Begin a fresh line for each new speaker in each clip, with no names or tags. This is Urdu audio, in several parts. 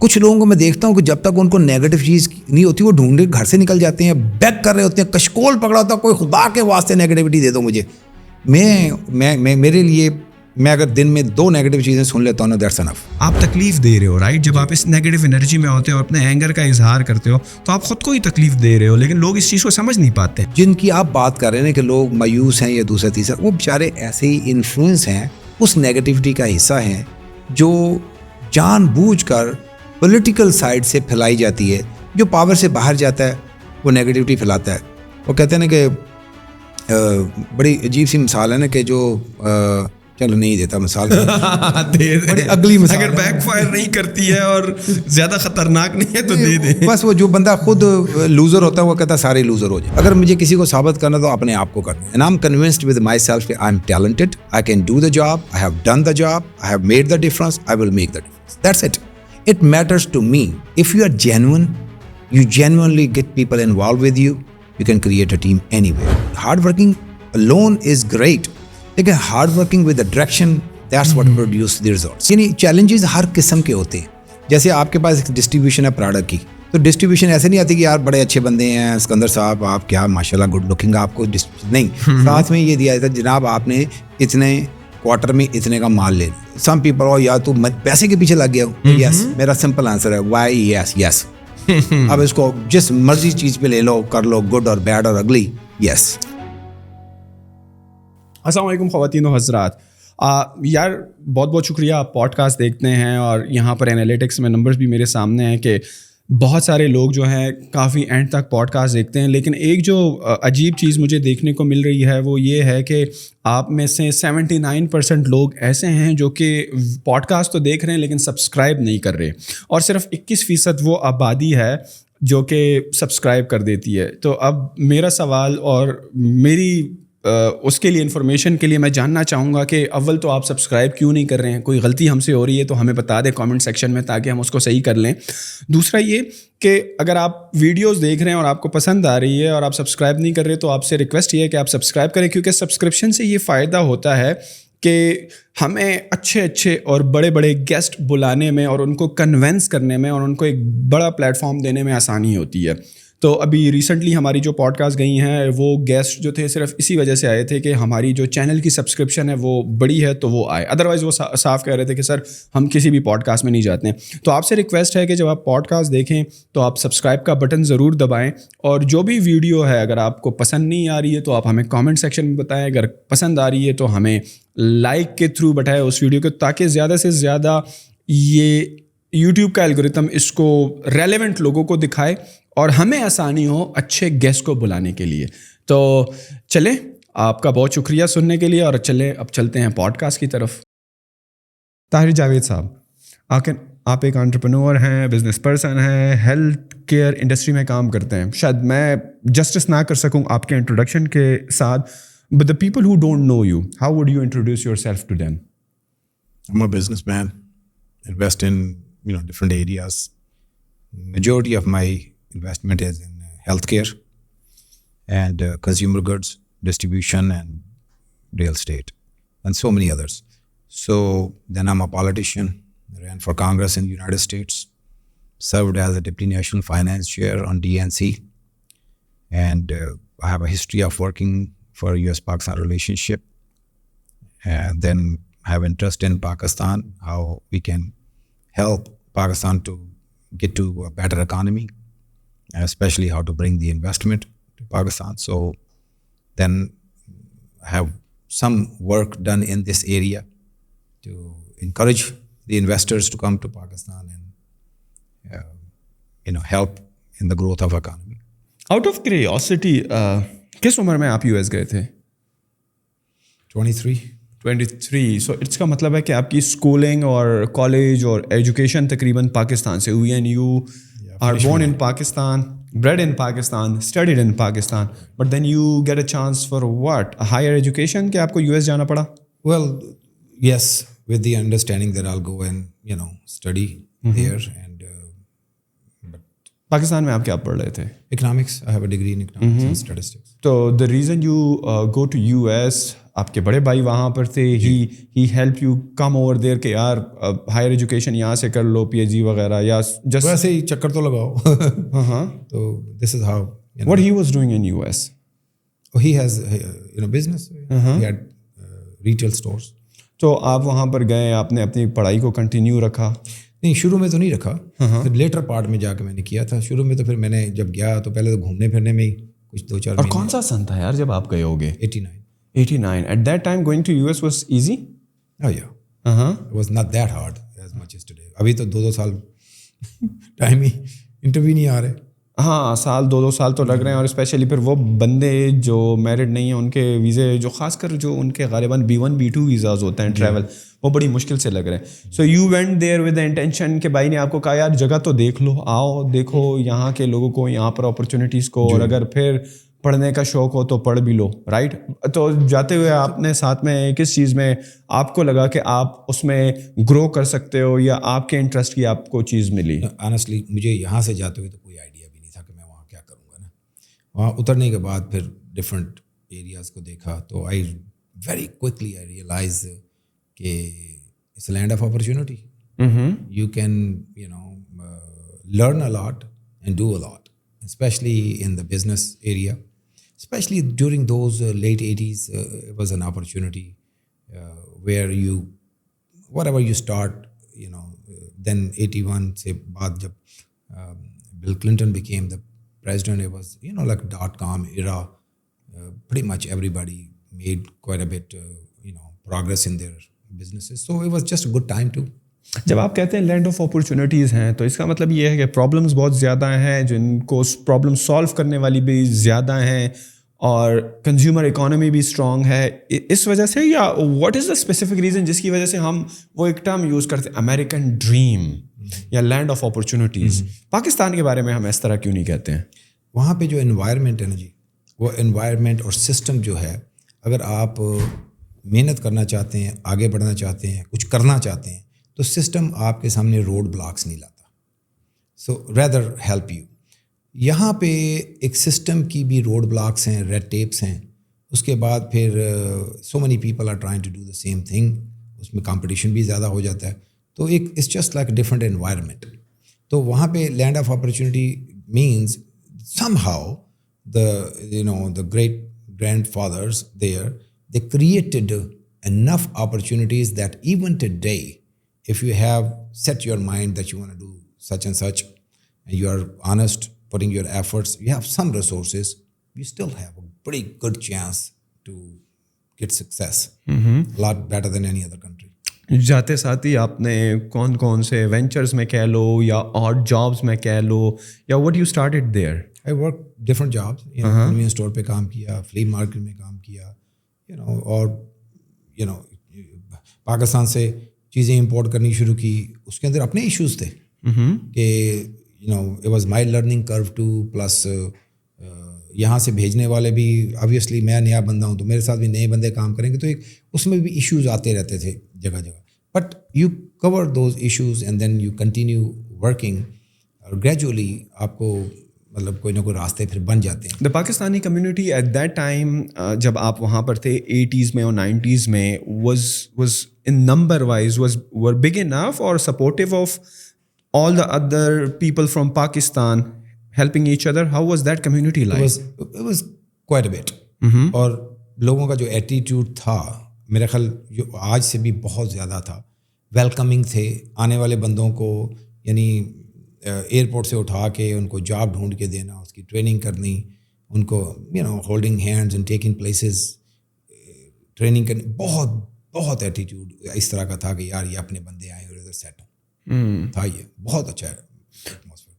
کچھ لوگوں کو میں دیکھتا ہوں کہ جب تک ان کو نیگیٹو چیز نہیں ہوتی وہ ڈھونڈنے گھر سے نکل جاتے ہیں, بیک کر رہے ہوتے ہیں, کشکول پکڑا ہوتا ہے, کوئی خدا کے واسطے نیگیٹیوٹی دے دو مجھے. میرے لیے میں اگر دن میں 2 نیگیٹو چیزیں سن لیتا ہوں نا, دیٹس انف.
آپ تکلیف دے رہے ہو, رائٹ؟ جب آپ اس نیگیٹو انرجی میں ہوتے ہو, اپنے اینگر کا اظہار کرتے ہو, تو آپ خود کو ہی تکلیف دے رہے ہو, لیکن لوگ اس چیز کو سمجھ نہیں پاتے.
جن کی آپ بات کر رہے ہیں کہ لوگ مایوس ہیں یا دوسرا تیسرا, وہ بیچارے ایسے ہی انفلوئنس ہیں, اس نیگیٹیوٹی کا حصہ ہیں جو جان بوجھ کر پولیٹیکل سائڈ سے پھیلائی جاتی ہے. جو پاور سے باہر جاتا ہے وہ نیگیٹیوٹی پھیلاتا ہے. وہ کہتے ہیں نا کہ بڑی عجیب سی مثال ہے نا, کہ جو چلو نہیں دیتا مثال, بڑی اگلی مثال,
اگر بیک فائر نہیں کرتی ہے اور زیادہ خطرناک نہیں ہے تو دے دیں.
بس وہ جو بندہ خود لوزر ہوتا ہے وہ کہتا ہے سارے لوزر ہو جائے. اگر مجھے کسی کو ثابت کرنا تو اپنے آپ کو کرنا ہے. And I'm convinced with myself that I'm talented, I can do the job, I have done the job, I have made the difference, I will make the difference. That's it. It matters to me. If you are genuine, you genuinely get people involved with you, you can create a team anywhere. Hard working alone is great. لیکن hard working with direction, that's what produce the results. یعنی چیلنجز ہر قسم کے ہوتے ہیں. جیسے آپ کے پاس ایک ڈسٹریبیوشن ہے پروڈکٹ کی, تو ڈسٹریبیوشن ایسے نہیں آتی کہ یار بڑے اچھے بندے ہیں اسکندر صاحب, آپ کیا ماشاء اللہ گڈ لکنگ, آپ کو نہیں, ساتھ میں یہ دیا جاتا ہے جناب آپ نے اتنے کوارٹر میں اتنے کا مال لے. سم پیپل اور یا تو پیسے کے پیچھے لگ گیا ہوں. یس, میرا سمپل آنسر ہے وائی یس یس. اب اس کو جس مرضی چیز پہ لے لو, کر لو, گڈ اور بیڈ اور اگلی. یس.
السلام علیکم خواتین و حضرات. یار بہت بہت شکریہ, آپ پوڈ کاسٹ دیکھتے ہیں اور یہاں پر انالیٹکس میں نمبرز بھی میرے سامنے ہیں کہ بہت سارے لوگ جو ہیں کافی اینڈ تک پوڈ کاسٹ دیکھتے ہیں. لیکن ایک جو عجیب چیز مجھے دیکھنے کو مل رہی ہے وہ یہ ہے کہ آپ میں سے 79% لوگ ایسے ہیں جو کہ پوڈ کاسٹ تو دیکھ رہے ہیں لیکن سبسکرائب نہیں کر رہے, اور صرف 21% وہ آبادی ہے جو کہ سبسکرائب کر دیتی ہے. تو اب میرا سوال اور میری اس کے لیے انفارمیشن کے لیے میں جاننا چاہوں گا کہ اول تو آپ سبسکرائب کیوں نہیں کر رہے ہیں؟ کوئی غلطی ہم سے ہو رہی ہے تو ہمیں بتا دیں کامنٹ سیکشن میں تاکہ ہم اس کو صحیح کر لیں. دوسرا یہ کہ اگر آپ ویڈیوز دیکھ رہے ہیں اور آپ کو پسند آ رہی ہے اور آپ سبسکرائب نہیں کر رہے تو آپ سے ریکویسٹ یہ ہے کہ آپ سبسکرائب کریں, کیونکہ سبسکرپشن سے یہ فائدہ ہوتا ہے کہ ہمیں اچھے اور بڑے گیسٹ بلانے میں اور ان کو کنونس کرنے میں اور ان کو ایک بڑا پلیٹ فارم دینے میں آسانی ہوتی ہے. تو ابھی ریسنٹلی ہماری جو پوڈ کاسٹ گئی ہیں وہ گیسٹ جو تھے صرف اسی وجہ سے آئے تھے کہ ہماری جو چینل کی سبسکرپشن ہے وہ بڑی ہے تو وہ آئے, ادروائز وہ صاف کہہ رہے تھے کہ سر ہم کسی بھی پوڈ کاسٹ میں نہیں جاتے ہیں. تو آپ سے ریکویسٹ ہے کہ جب آپ پوڈ کاسٹ دیکھیں تو آپ سبسکرائب کا بٹن ضرور دبائیں, اور جو بھی ویڈیو ہے اگر آپ کو پسند نہیں آ رہی ہے تو آپ ہمیں کامنٹ سیکشن میں بتائیں, اگر پسند آ رہی ہے تو ہمیں لائک کے تھرو بتائیں اس ویڈیو کو, تاکہ زیادہ سے زیادہ یہ یوٹیوب کا الگوریتم اس کو ریلیونٹ لوگوں کو دکھائے اور ہمیں آسانی ہو اچھے گیسٹ کو بلانے کے لیے. تو چلیں, آپ کا بہت شکریہ سننے کے لیے, اور چلیں اب چلتے ہیں پوڈ کاسٹ کی طرف. طاہر جاوید صاحب, آپ ایک انٹرپرینور ہیں, بزنس پرسن ہیں, ہیلتھ کیئر انڈسٹری میں کام کرتے ہیں. شاید میں جسٹس نہ کر سکوں آپ کے انٹروڈکشن کے ساتھ, but the people who don't know you, how would you introduce yourself to them?
I'm a businessman, invest in different areas. Majority of my investment is in healthcare and consumer goods distribution and real estate and so many others. So then I'm a politician, ran for Congress in the United States, served as a deputy national finance chair on DNC, and I have a history of working for US-Pakistan relationship, and then I have interest in Pakistan, how we can help Pakistan to get to a better economy, especially how to bring the investment to Pakistan. So then I have some work done in this area to encourage the investors to come to Pakistan and help in the growth of economy.
Out of curiosity, کس عمر میں آپ US گئے تھے؟ 23. سو اٹس کا مطلب ہے کہ آپ کی اسکولنگ اور کالج اور ایجوکیشن تقریباً پاکستان سے ہوئی, and you are born in Pakistan, bred in Pakistan, studied in Pakistan, but then you get a chance for what? A higher education کہ آپ کو US جانا پڑا?
Well, yes, with the understanding that I'll go and study there, and
Pakistan میں آپ کیا پڑھ رہے تھے؟
Economics. I have a degree in economics and statistics.
So the reason you go to US آپ کے بڑے بھائی وہاں پر تھے, ہی help you come over there کہ یار ہائر ایجوکیشن یہاں سے کر لو, پی ایچ ڈی وغیرہ, یا جسٹ
ویسے ہی چکر تو لگاؤ.
ہاں.
تو this is how
What he was doing in US?
he has business. He had retail stores.
تو آپ وہاں پر گئے, آپ نے اپنی پڑھائی کو کنٹینیو رکھا؟
نہیں, شروع میں تو نہیں رکھا, پھر لیٹر پارٹ میں جا کے میں نے کیا تھا. شروع میں تو پھر میں نے جب گیا تو پہلے تو گھومنے پھرنے میں ہی کچھ 2-4
اور
مہینے.
کون سا سن تھا یار جب آپ گئے ہوگے؟
89.
At that time going to US was easy?
Oh yeah. It was not that hard as much as today. ابھی تو 2 سال ٹائم ہی انٹرویو نہیں آ رہے.
ہاں, سال 2 سال تو لگ رہے ہیں, اور اسپیشلی پھر وہ بندے جو میرڈ نہیں ہیں ان کے ویزے, جو خاص کر جو ان کے غالباً B1 B2 ویزاز ہوتے ہیں ٹریول, وہ بڑی مشکل سے لگ رہے ہیں. So you went there with the intention کہ بھائی نے آپ کو کہا یار جگہ تو دیکھ لو, آؤ دیکھو یہاں کے لوگوں کو, یہاں پر اپرچونیٹیز کو, اور اگر پھر پڑھنے کا شوق ہو تو پڑھ بھی لو, رائٹ؟ تو جاتے ہوئے آپ نے ساتھ میں کس چیز میں آپ کو لگا کہ آپ اس میں گرو کر سکتے ہو, یا آپ کے انٹرسٹ کی آپ کو چیز ملی؟
آنیسٹلی مجھے یہاں سے جاتے ہوئے تو کوئی آئیڈیا بھی نہیں تھا کہ میں وہاں کیا کروں گا نا. وہاں اترنے کے بعد پھر ڈفرینٹ ایریاز کو دیکھا تو I very quickly I realize کہ it's a land of opportunity. You can learn a lot and do a lot, especially in the business area. Especially during those late 80s, it was an opportunity where you, whatever you start, then 81 سے بعد جب Bill Clinton became the president, it was, like .com era. Pretty much everybody made quite a bit, progress in their businesses. So it was just a good time too.
جب آپ کہتے ہیں لینڈ آف اپرچونیٹیز ہیں تو اس کا مطلب یہ ہے کہ پرابلمس بہت زیادہ ہیں, جن کو پرابلم سالو کرنے والی بھی زیادہ ہیں, اور کنزیومر اکانومی بھی اسٹرانگ ہے اس وجہ سے, یا what is the specific reason جس کی وجہ سے ہم وہ ایک ٹرم یوز کرتے ہیں امیریکن ڈریم یا لینڈ آف اپرچونیٹیز؟ پاکستان کے بارے میں ہم اس طرح کیوں نہیں کہتے ہیں؟
وہاں پہ جو انوائرمنٹ ہے نا جی, وہ انوائرمنٹ اور سسٹم جو ہے, اگر آپ محنت کرنا چاہتے ہیں, آگے بڑھنا چاہتے ہیں, کچھ کرنا چاہتے ہیں, تو سسٹم آپ کے سامنے روڈ بلاکس نہیں لاتا. So rather help you. یہاں پہ ایک سسٹم کی بھی روڈ بلاکس ہیں, ریڈ ٹیپس ہیں. اس کے بعد پھر so many people are trying to do the same thing, اس میں کمپٹیشن بھی زیادہ ہو جاتا ہے. تو ایک it's just like different environment. تو وہاں پہ land of opportunity means somehow the great grandfathers there, they created enough opportunities that even today if you have set your mind that you want to do such and such, and you are honest, putting your efforts, you have some resources, you still have a pretty good chance to get success. A lot better than any other country.
جاتے ساتھ ہی آپ نے کون کون سے وینچرز میں کہہ لو یا آڈ جابس میں کہہ لو, یا what you started there?
I worked different jobs. convenience store پہ کام کیا, flea market میں کام کیا, اور پاکستان سے چیزیں امپورٹ کرنی شروع کی. اس کے اندر اپنے ایشوز تھے کہ it was my learning curve too, plus یہاں سے بھیجنے والے بھی, آبویسلی میں نیا بندہ ہوں تو میرے ساتھ بھی نئے بندے کام کریں گے, تو ایک اس میں بھی ایشوز آتے رہتے تھے جگہ جگہ. But you cover those issues and then you continue working, اور گریجولی آپ کو مطلب کوئی نہ کوئی راستے پھر بن جاتے ہیں.
The Pakistani community at that time جب آپ وہاں پر تھے 80s میں اور 90s میں, was in number wise were big enough or supportive of all the other people from Pakistan helping each other? How was that community like?
It was quite a bit. اور لوگوں کا جو ایٹیٹیوڈ تھا میرا خیال جو آج سے بھی بہت زیادہ تھا. ویلکمنگ تھے آنے والے بندوں کو, یعنی ایئرپورٹ سے اٹھا کے ان کو جاب ڈھونڈ کے دینا, اس کی ٹریننگ کرنی, ان کو holding hands and taking places, training کرنی. بہت بہت ایٹیٹیوڈ اس طرح کا تھا کہ یار یہ اپنے بندے آئے اور ادھر سیٹ ہوں تھا. یہ بہت اچھا ہے.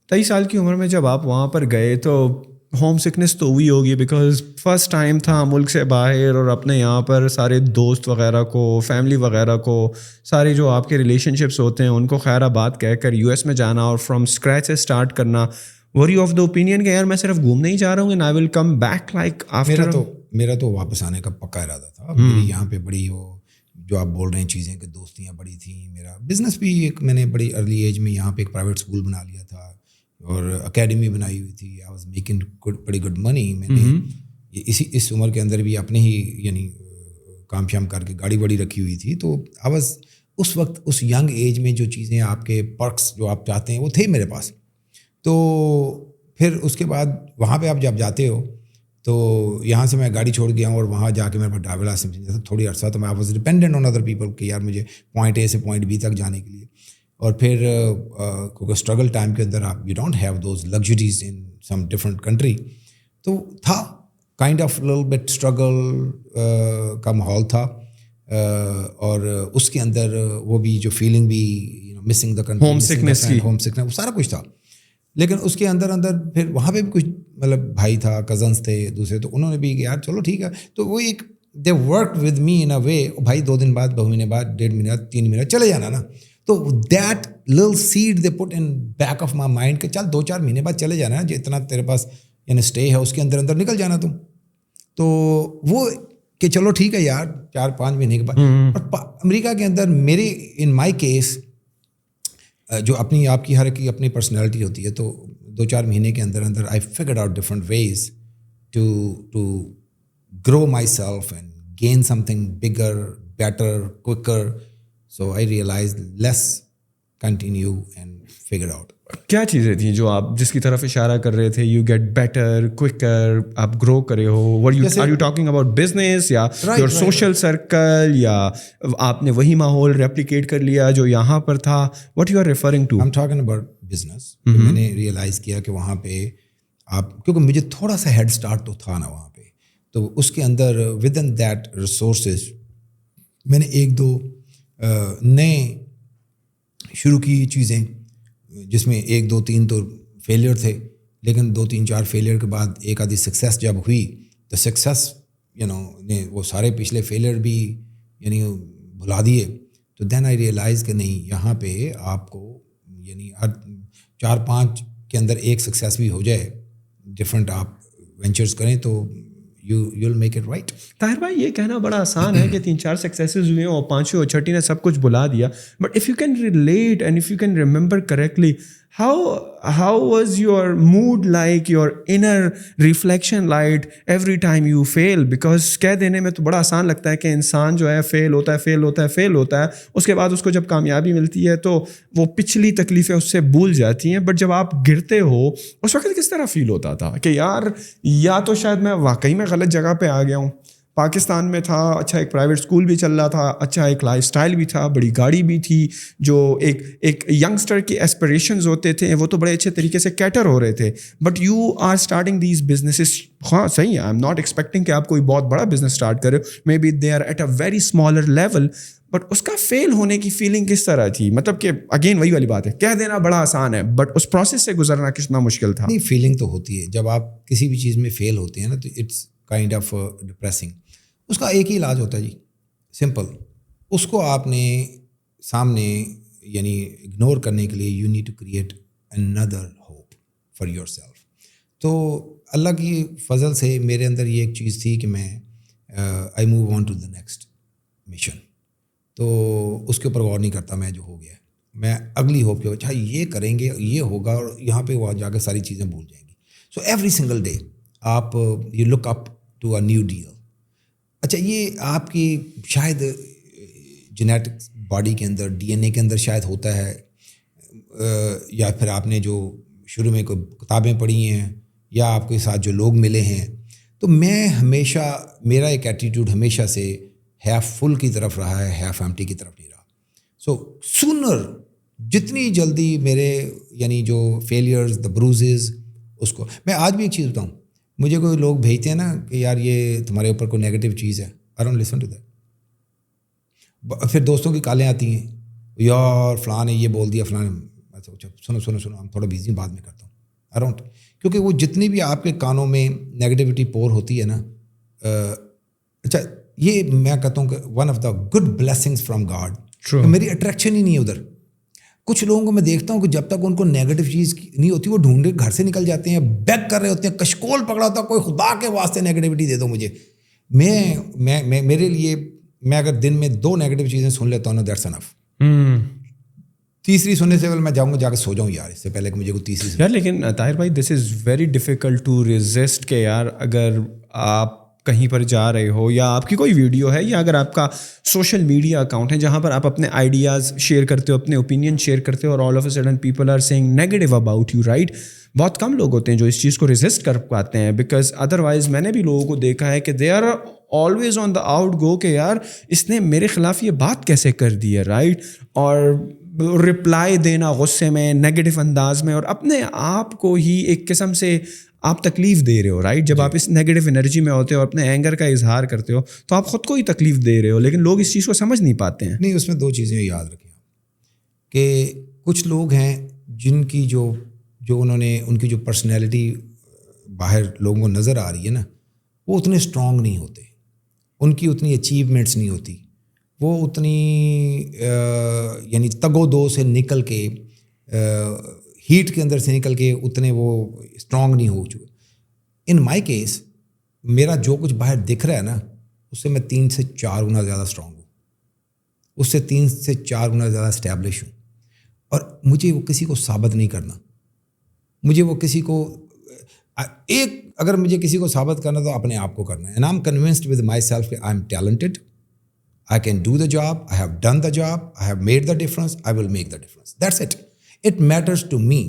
23 سال کی عمر میں جب آپ وہاں پر گئے تو ہوم سکنس تو ہوئی ہوگی, بیکاز فرسٹ ٹائم تھا ملک سے باہر, اور اپنے یہاں پر سارے دوست وغیرہ کو, فیملی وغیرہ کو, سارے جو آپ کے ریلیشن شپس ہوتے ہیں ان کو خیر آباد کہہ کر US میں جانا اور فرام اسکریچ سے اسٹارٹ کرنا. Were you of the opinion کہ یار میں صرف گھومنے ہی جا رہا ہوں and I will come back like after?
میرا تو واپس آنے کا پکا ارادہ تھا. میری یہاں پہ بڑی وہ جو آپ بول رہے ہیں چیزیں کہ دوستیاں بڑی تھیں. میرا بزنس بھی ایک میں نے بڑی ارلی ایج میں یہاں پہ ایک پرائیویٹ اسکول بنا لیا تھا اور اکیڈمی بنائی ہوئی تھی. آئی واز میکنگ بڑی گڈ منی. میں نے اس عمر کے اندر بھی اپنے ہی یعنی کام شام کر کے گاڑی واڑی رکھی ہوئی تھی. تو آواز اس وقت اس ینگ ایج میں جو چیزیں آپ کے پرکس جو آپ چاہتے ہیں وہ تھے میرے پاس. تو پھر اس کے بعد وہاں پہ آپ جب جاتے ہو تو یہاں سے میں گاڑی چھوڑ گیا ہوں اور وہاں جا کے میرے پاس ڈرائیور لائسنس جیسے تھوڑی عرصہ تو میں I was dependent on other people کہ یار مجھے پوائنٹ اے سے پوائنٹ بی تک جانے کے لیے. اور پھر کیونکہ اسٹرگل ٹائم کے اندر آپ you don't have those luxuries in some different country, تو تھا kind of little bit struggle کا ماحول تھا. اور اس کے اندر وہ بھی جو فیلنگ بھی missing the country,
home sickness
وہ سارا کچھ تھا. لیکن اس کے اندر پھر وہاں پہ بھی کچھ مطلب بھائی تھا, کزنس تھے دوسرے, تو انہوں نے بھی کہ یار چلو ٹھیک ہے. تو وہ ایک دے ورک ود می ان اے وے, بھائی 2 دن بعد 2 مہینے بعد 1.5 مہینے 3 مہینے چلے جانا نا. تو that little seed they put in back of my mind کہ چل 2-4 مہینے بعد چلے جانا, جو اتنا تیرے پاس یعنی اسٹے ہے اس کے اندر نکل جانا تم. تو وہ کہ چلو ٹھیک ہے یار 4-5 مہینے کے بعد. اور امریکہ کے اندر میری ان مائی کیس جو اپنی آپ کی ہر ایک کی اپنی پرسنالٹی ہوتی ہے, تو 2-4 مہینے کے اندر I figured out different ways to grow myself and gain something bigger, better, quicker. So I realize let's continue and figure out.
کیا چیزیں تھیں جو آپ جس کی طرف اشارہ کر رہے تھے, یو گیٹ بیٹر کوئکر, آپ گرو کرے ہو؟ Are you talking about business یا یور سوشل سرکل, یا آپ نے وہی ماحول ریپلیکیٹ کر لیا جو یہاں پر تھا؟ What you are referring to?
I am talking about business. میں نے ریئلائز کیا کہ وہاں پہ آپ, کیونکہ مجھے تھوڑا سا ہیڈ اسٹارٹ تو تھا نا وہاں پہ, تو اس کے اندر ود ان دیٹ ریسورسز میں نے 1-2 نئے شروع کی چیزیں, جس میں 1-2-3 تو فیلئر تھے, لیکن 2-3-4 فیلئر کے بعد ایک آدھی سکسیس جب ہوئی تو سکسیس نے وہ سارے پچھلے فیلئر بھی بھلا دیے. تو دین آئی ریئلائز کہ نہیں, یہاں پہ آپ کو 4-5 کے اندر ایک سکسیس بھی ہو جائے, ڈفرینٹ آپ وینچرز کریں تو you will make it right.
Tahir بھائی, یہ کہنا بڑا آسان ہے کہ 3-4 سکسیسز ہوئے ہیں اور 5ویں اور 6ٹی نے سب کچھ بلا دیا, but if you can relate and if you can remember correctly, how was your mood like, your inner reflection like every time you fail? Because کہہ دینے میں تو بڑا آسان لگتا ہے کہ انسان جو ہے فیل ہوتا ہے, اس کے بعد اس کو جب کامیابی ملتی ہے تو وہ پچھلی تکلیفیں اس سے بھول جاتی ہیں. بٹ جب آپ گرتے ہو اس وقت کس طرح فیل ہوتا تھا کہ یار یا تو شاید میں واقعی میں غلط جگہ پہ آ گیا ہوں, پاکستان میں تھا, اچھا ایک پرائیویٹ اسکول بھی چل رہا تھا, اچھا ایک لائف اسٹائل بھی تھا, بڑی گاڑی بھی تھی, جو ایک ینگسٹر کی ایسپریشنز ہوتے تھے وہ تو بڑے اچھے طریقے سے کیٹر ہو رہے تھے, but you are starting these businesses. ہاں صحیح ہے, آئی ایم ناٹ ایکسپیکٹنگ کہ آپ کوئی بہت بڑا بزنس اسٹارٹ کرے, maybe they are at a very smaller level, but اس کا فیل ہونے کی فیلنگ کس طرح تھی؟ مطلب کہ اگین وہی والی بات ہے, کہہ دینا بڑا آسان ہے, بٹ اس پروسیس سے گزرنا کتنا مشکل تھا؟
نہیں, فیلنگ تو ہوتی ہے جب آپ کسی بھی چیز میں فیل ہوتے ہیں نا, تو اٹس کائنڈ آف ڈپریسنگ. اس کا ایک ہی علاج ہوتا ہے جی, سمپل. اس کو آپ نے سامنے اگنور کرنے کے لیے you need to create another hope for yourself. تو اللہ کی فضل سے میرے اندر یہ ایک چیز تھی کہ میں I move on to the next mission. تو اس کے اوپر غور نہیں کرتا میں, جو ہو گیا میں اگلی ہوپ کے اچھا یہ کریں گے, یہ ہوگا, اور یہاں پہ وہاں جا کے ساری چیزیں بھول جائیں گی. سو ایوری سنگل ڈے آپ you look up to a new deal. اچھا, یہ آپ کی شاید جینیٹک باڈی کے اندر, ڈی این اے کے اندر شاید ہوتا ہے, یا پھر آپ نے جو شروع میں کوئی کتابیں پڑھی ہیں, یا آپ کے ساتھ جو لوگ ملے ہیں. تو میں ہمیشہ, میرا ایک ایٹیٹیوڈ ہمیشہ سے ہیف فل کی طرف رہا ہے, ہیف ایمٹی کی طرف نہیں رہا. سو سونر, جتنی جلدی میرے جو فیلیئرز, دا بروزز, اس کو میں آج بھی ایک چیز بتاؤں, مجھے کوئی لوگ بھیجتے ہیں نا کہ یار یہ تمہارے اوپر کوئی نیگیٹو چیز ہے, I don't listen to that. پھر دوستوں کی کالیں آتی ہیں, یار فلاں نے یہ بول دیا, فلاں نے. سنو ہم تھوڑا بزی, بعد میں کرتا ہوں. آئی ڈونٹ, کیونکہ وہ جتنی بھی آپ کے کانوں میں نیگیٹیوٹی پور ہوتی ہے نا, اچھا یہ میں کہتا ہوں کہ one of the good blessings from God, میری اٹریکشن ہی نہیں ہے ادھر. کچھ لوگوں کو میں دیکھتا ہوں کہ جب تک ان کو نیگیٹو چیز نہیں ہوتی وہ ڈھونڈے گھر سے نکل جاتے ہیں, بیک کر رہے ہوتے ہیں, کشکول پکڑا ہوتا ہے, کوئی خدا کے واسطے نیگیٹیوٹی دے دو مجھے. میں میرے لیے, میں اگر دن میں 2 نیگیٹو چیزیں سن لیتا ہوں نا, دیٹس انف. تیسری سننے سے میں جاؤں گا جا کے سو جاؤں یار, اس سے پہلے کہ مجھے کوئی تیسری.
یار لیکن طاہر بھائی, this is very difficult to resist کہ یار اگر آپ کہیں پر جا رہے ہو یا آپ کی کوئی ویڈیو ہے یا اگر آپ کا سوشل میڈیا اکاؤنٹ ہے جہاں پر آپ اپنے آئیڈیاز شیئر کرتے ہو, اپنے اوپینین شیئر کرتے ہو اور all of a sudden people are seeing negative about you, right, بہت کم لوگ ہوتے ہیں جو اس چیز کو ریزسٹ کر پاتے ہیں, بیکاز ادروائز میں نے بھی لوگوں کو دیکھا ہے کہ they are always on the out go کہ یار اس نے میرے خلاف یہ بات کیسے کر دی ہے, رائٹ, اور رپلائی دینا غصے میں, نیگیٹو انداز میں, اور اپنے آپ کو ہی ایک قسم سے آپ تکلیف دے رہے ہو, رائٹ. جب آپ اس نیگیٹو انرجی میں ہوتے ہو اور اپنے اینگر کا اظہار کرتے ہو تو آپ خود کو ہی تکلیف دے رہے ہو, لیکن لوگ اس چیز کو سمجھ نہیں پاتے ہیں.
نہیں, اس میں 2 چیزیں یاد رکھیں کہ کچھ لوگ ہیں جن کی جو انہوں نے ان کی جو پرسنالٹی باہر لوگوں کو نظر آ رہی ہے نا, وہ اتنے اسٹرانگ نہیں ہوتے, ان کی اتنی اچیومنٹس نہیں ہوتی, وہ اتنی یعنی تگ و دو سے نکل کے, ہیٹ کے اندر سے نکل کے اتنے وہ اسٹرانگ نہیں ہو چکے. ان مائی کیس میرا جو کچھ باہر دکھ رہا ہے نا, اس سے میں 3 سے 4 گنا زیادہ اسٹرانگ ہوں, اس سے 3 سے 4 گنا زیادہ اسٹیبلش ہوں, اور مجھے وہ کسی کو ثابت نہیں کرنا. مجھے وہ کسی کو اگر مجھے کسی کو ثابت کرنا تو اپنے آپ کو کرنا ہے. And I am convinced with myself کہ I am talented, I can do the job, I have done the job, I have made the difference, I will make the difference. That's it. It matters to me.